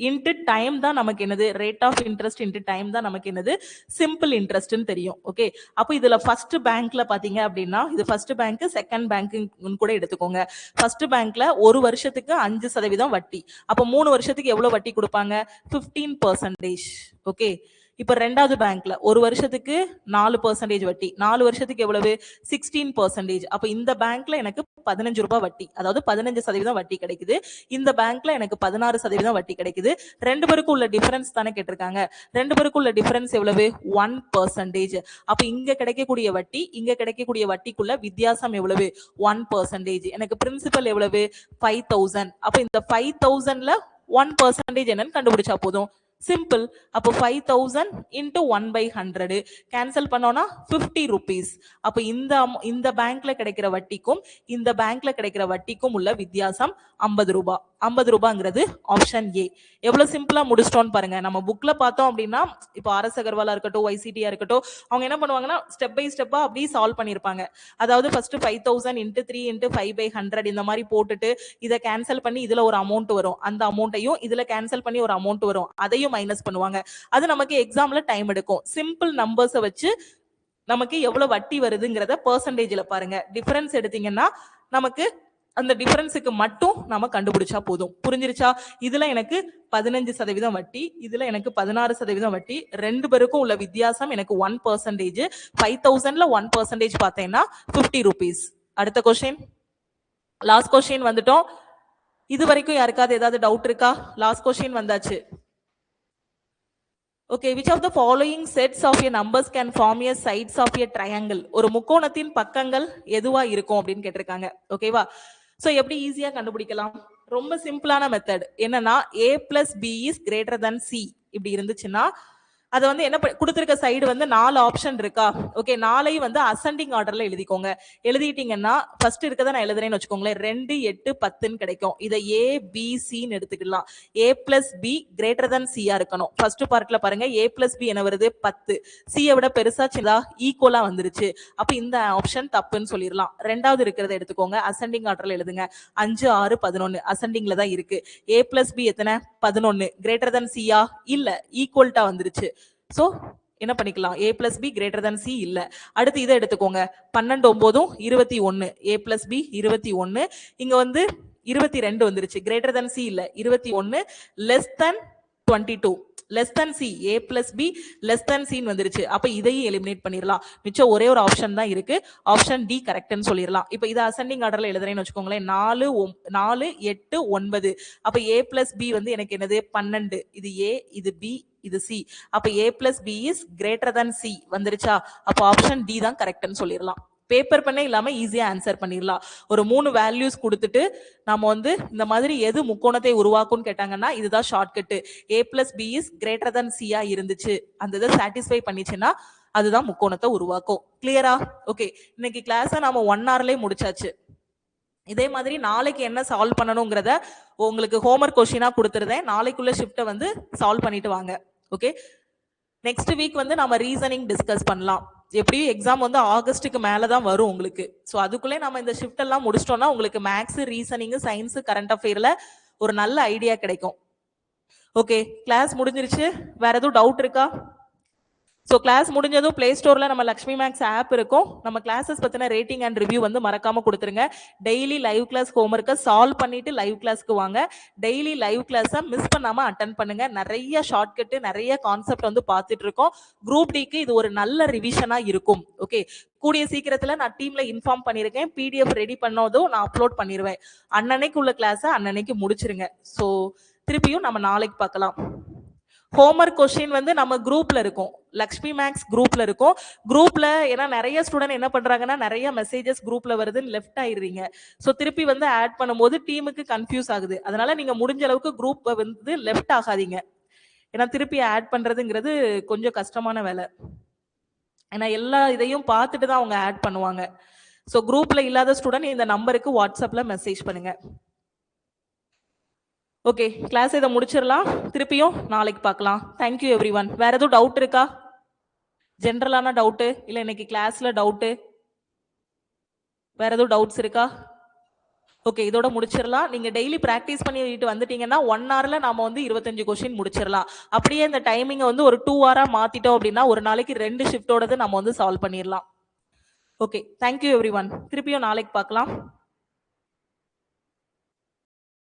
into time தான் நமக்கு என்னது? Rate of interest into time தான் நமக்கு என்னது? சிம்பிள் இன்ட்ரெஸ்ட்னு தெரியும். ஓகே, அப்போ இதுல ஃபர்ஸ்ட் பேங்க்ல பாத்தீங்க அப்படின்னா இது ஃபர்ஸ்ட் பேங்க், செகண்ட் பேங்க் கூட எடுத்துக்கோங்க. ஃபர்ஸ்ட் பேங்க்ல ஒரு வருஷத்துக்கு 5% வட்டி. அப்போ 3 வருஷத்துக்கு எவ்வளவு வட்டி கொடுப்பாங்க? 15%. ஓகே, இப்ப ரெண்டாவது பேங்க்ல ஒரு வருஷத்துக்கு 4% வட்டி, 4 வருஷத்துக்கு எவ்வளவு? 16%. அப்ப இந்த பேங்க்ல எனக்கு 15 ரூபாய் வட்டி, அதாவது 15% வட்டி கிடைக்குது. இந்த பேங்க்ல எனக்கு 16% வட்டி கிடைக்குது. ரெண்டு பேருக்கும் உள்ள டிஃபரன்ஸ் தானே கேட்டிருக்காங்க. ரெண்டு பேருக்கும் உள்ள டிஃபரன்ஸ் எவ்வளவு? 1%. அப்ப இங்க கிடைக்கக்கூடிய வட்டி இங்க கிடைக்கக்கூடிய வட்டிக்குள்ள வித்தியாசம் எவ்வளவு? 1%. எனக்கு பிரின்சிபல் எவ்வளவு? 5000. அப்ப இந்த 5000ல 1% என்னன்னு கண்டுபிடிச்சா போதும். சிம்பிள். அப்போ 5000 into 1/100 கேன்சல் பண்ணோம்னா 50 rupees. அப்போ இந்த பேங்க்ல கிடைக்கிற வட்டிக்கும் இந்த பேங்க்ல கிடைக்கிற வட்டிக்கும் உள்ள வித்தியாசம் 50 ரூபாய். 50 ரூபாங்கிறது ஆப்ஷன் ஏ. எவ்வளவு சிம்பிளா முடிச்சிட்டோம்னு பாருங்க. நம்ம புக்ல பார்த்தோம் அப்படின்னா இப்போ ஆர்எஸ் அகர்வாலா இருக்கட்டும், YCTயா இருக்கட்டும், அவங்க என்ன பண்ணுவாங்கன்னா ஸ்டெப் பை ஸ்டெப்பா அப்படியே சால்வ் பண்ணிருப்பாங்க. அதாவது ஃபர்ஸ்ட் 5000 into 3 into 5/100 இந்த மாதிரி போட்டுட்டு இதை கேன்சல் பண்ணி இதுல ஒரு அமௌண்ட் வரும், அந்த அமௌண்ட்டையும் இதுல கேன்சல் பண்ணி ஒரு அமௌண்ட் வரும், அதையும் மைனஸ் பண்ணுவாங்க. அது நமக்கு எக்ஸாம்ல டைம் எடுக்கும். சிம்பிள் நம்பர்ஸ் வச்சு நமக்கு எவ்வளவு வட்டி வருதுங்கிறத பெர்சன்டேஜ்ல பாருங்க. டிஃபரன்ஸ் எடுத்தீங்கன்னா நமக்கு அந்த டிஃபரன்ஸுக்கு மட்டும் நாம கண்டுபிடிச்சா போதும். புரிஞ்சிருச்சா? இதுல எனக்கு 15% வட்டி, இதுல எனக்கு 16% வட்டி. ரெண்டு பேருக்கும் உள்ள வித்தியாசம் எனக்கு 1%. 5000ல 1% பார்த்தேன்னா 50 rupees. அடுத்த கொஸ்டின், லாஸ்ட் கொஸ்டின் வந்துட்டோம். இது வரைக்கும் யாருக்காவது ஏதாவது டவுட் இருக்கா? லாஸ்ட் கொஸ்டின் வந்தாச்சு. Okay, which of the following sets of a numbers can form a sides of a triangle? ஒரு முக்கோணத்தின் பக்கங்கள் எதுவா இருக்கும் அப்படின்னு கேட்டிருக்காங்க. ஓகேவா? சோ எப்படி ஈஸியா கண்டுபிடிக்கலாம்? ரொம்ப சிம்பிளான மெத்தட் என்னன்னா a plus b is greater than c இப்படி இருந்துச்சுன்னா அதை வந்து என்ன கொடுத்திருக்க சைடு வந்து 4 ஆப்ஷன் இருக்கா? ஓகே, 4ஐயும் வந்து அசெண்டிங் ஆர்டர்ல எழுதிக்கோங்க. எழுதிட்டீங்கன்னா ஃபர்ஸ்ட் இருக்கதை நான் எழுதுறேன்னு வச்சுக்கோங்களேன். 2, 8, 10 கிடைக்கும். இதை A B C ன்னு எடுத்துக்கலாம். A plus B greater than C ஆ இருக்கணும். ஃபர்ஸ்ட் பார்ட்ல பாருங்க, A plus B என்ன வருது? 10. C விட பெருசா சின்னதா ஈக்குவலா வந்துருச்சு. அப்ப இந்த ஆப்ஷன் தப்புன்னு சொல்லிடலாம். ரெண்டாவது இருக்கிறத எடுத்துக்கோங்க, அசெண்டிங் ஆர்டர்ல எழுதுங்க. 5, 6, 11 அசெண்டிங்ல தான் இருக்கு. A plus B எத்தனை? 11. கிரேட்டர் than C ஆ? இல்ல, ஈக்குவல்ட்டா வந்துருச்சு. சோ என்ன பண்ணிக்கலாம்? A plus B greater than C இல்ல. அடுத்து இதை எடுத்துக்கோங்க. 12, 9, 21. A plus B 21. இங்க வந்து 22 வந்துருச்சு. greater than C இல்ல. 21 less than 22. less than C. A plus B less than C வந்துருச்சு. அப்ப இதையும் எலிமினேட் பண்ணிரலாம். மிச்சம் ஒரே ஒரு ஆப்ஷன் தான் இருக்கு. ஆப்ஷன் டி கரெக்ட்னு சொல்லிரலாம். இப்ப இத அசெண்டிங் ஆர்டர்ல எழுதுறேன்னு வச்சுக்கோங்களேன். 4, 8, 9. அப்ப A plus B வந்து எனக்கு என்னது? 12. இது A, இது B, இது C. அப்ப A plus B is greater than C வந்துருச்சா? அப்ப ஆப்ஷன் டி தான் கரெக்ட்னு சொல்லிரலாம். பேப்பர் பண்ணே இல்லாம ஈஸியா ஆன்சர் பண்ணிடலாம். ஒரு 3 வேல்யூஸ் கொடுத்துட்டு நாம வந்து இந்த மாதிரி எது முக்கோணத்தை உருவாக்கும்னு கேட்டாங்கன்னா இதுதான் shortcut. A plus B is greater than C ஆ இருந்துச்சு, அந்த இதை சாட்டிஸ்ஃபை பண்ணிச்சுன்னா அதுதான் முக்கோணத்தை உருவாக்கும். கிளியரா? ஓகே, இன்னைக்கு கிளாஸை நாம 1 hourலயே முடிச்சாச்சு. இதே மாதிரி நாளைக்கு என்ன சால்வ் பண்ணணுங்கிறத உங்களுக்கு ஹோம்வொர்க் கொஸ்டினா கொடுத்துருந்தேன். நாளைக்குள்ள ஷிஃப்ட்டை வந்து சால்வ் பண்ணிட்டு வாங்க. ஓகே, நெக்ஸ்ட் வீக் வந்து நம்ம ரீசனிங் டிஸ்கஸ் பண்ணலாம். எப்படியும் எக்ஸாம் வந்து ஆகஸ்டுக்கு மேலதான் வரும் உங்களுக்கு. ஸோ அதுக்குள்ளே நம்ம இந்த ஷிஃப்ட் எல்லாம் முடிச்சிட்டோம்னா உங்களுக்கு மேக்ஸ், ரீசனிங், சயின்ஸ், கரண்ட் அஃபேர்ல ஒரு நல்ல ஐடியா கிடைக்கும். ஓகே, கிளாஸ் முடிஞ்சிருச்சு. வேற எதுவும் டவுட் இருக்கா? ஸோ கிளாஸ் முடிஞ்சதும் பிளே ஸ்டோர்ல நம்ம லக்ஷ்மி மேக்ஸ் ஆப் இருக்கும். நம்ம கிளாஸஸ் பத்தின ரேட்டிங் அண்ட் ரிவ்யூ வந்து மறக்காம கொடுத்துருங்க. டெய்லி லைவ் கிளாஸ் ஹோம்ஒர்க்கை சால்வ் பண்ணிட்டு லைவ் கிளாஸ்க்கு வாங்க. டெய்லி லைவ் கிளாஸை மிஸ் பண்ணாம அட்டன் பண்ணுங்க. நிறைய ஷார்ட்கட் நிறைய கான்செப்ட் வந்து பார்த்துட்டு இருக்கோம். குரூப் டிக்கு இது ஒரு நல்ல ரிவிஷனா இருக்கும். ஓகே, கூடிய சீக்கிரத்துல நான் டீம்ல இன்ஃபார்ம் பண்ணிருக்கேன். பிடிஎஃப் ரெடி பண்ணதும் நான் அப்லோட் பண்ணிடுவேன். அன்னன்னைக்கு உள்ள கிளாஸை அன்னன்னைக்கு முடிச்சிருங்க. ஸோ திருப்பியும் நம்ம நாளைக்கு பார்க்கலாம். ஹோம்ஒர்க் கொஸ்டின் வந்து நம்ம குரூப்ல இருக்கும், லக்ஷ்மி மேக்ஸ் குரூப்ல இருக்கும். குரூப்ல ஏன்னா நிறைய ஸ்டூடெண்ட் என்ன பண்றாங்கன்னா நிறைய மெசேஜஸ் குரூப்ல வருதுன்னு லெஃப்ட் ஆயிடுறீங்க. ஸோ திருப்பி வந்து ஆட் பண்ணும்போது டீமுக்கு கன்ஃபியூஸ் ஆகுது. அதனால நீங்க முடிஞ்ச அளவுக்கு குரூப் வந்து லெஃப்ட் ஆகாதீங்க. ஏன்னா திருப்பி ஆட் பண்றதுங்கிறது கொஞ்சம் கஷ்டமான வேலை. ஏன்னா எல்லா இதையும் பார்த்துட்டு தான் அவங்க ஆட் பண்ணுவாங்க. ஸோ குரூப்ல இல்லாத ஸ்டூடெண்ட் இந்த நம்பருக்கு வாட்ஸ்அப்ல மெசேஜ் பண்ணுங்க. ஓகே, கிளாஸ் இதை முடிச்சிடலாம். திருப்பியும் நாளைக்கு பார்க்கலாம். Thank you every one. வேற எதுவும் டவுட் இருக்கா? ஜென்ரலான டவுட்டு இல்லை இன்னைக்கு கிளாஸ்ல டவுட்டு வேற எதுவும் டவுட்ஸ் இருக்கா? ஓகே, இதோட முடிச்சிடலாம். நீங்க டெய்லி பிராக்டிஸ் பண்ணிட்டு வந்துட்டீங்கன்னா 1 hourல நாம வந்து 25 கொஸ்டின் முடிச்சிடலாம். அப்படியே இந்த டைமிங்கை வந்து ஒரு 2 hour மாத்திட்டோம் அப்படின்னா ஒரு நாளைக்கு 2 ஷிஃப்டோடது நம்ம வந்து சால்வ் பண்ணிடலாம். Okay, thank you every one. திருப்பியும் நாளைக்கு பார்க்கலாம்.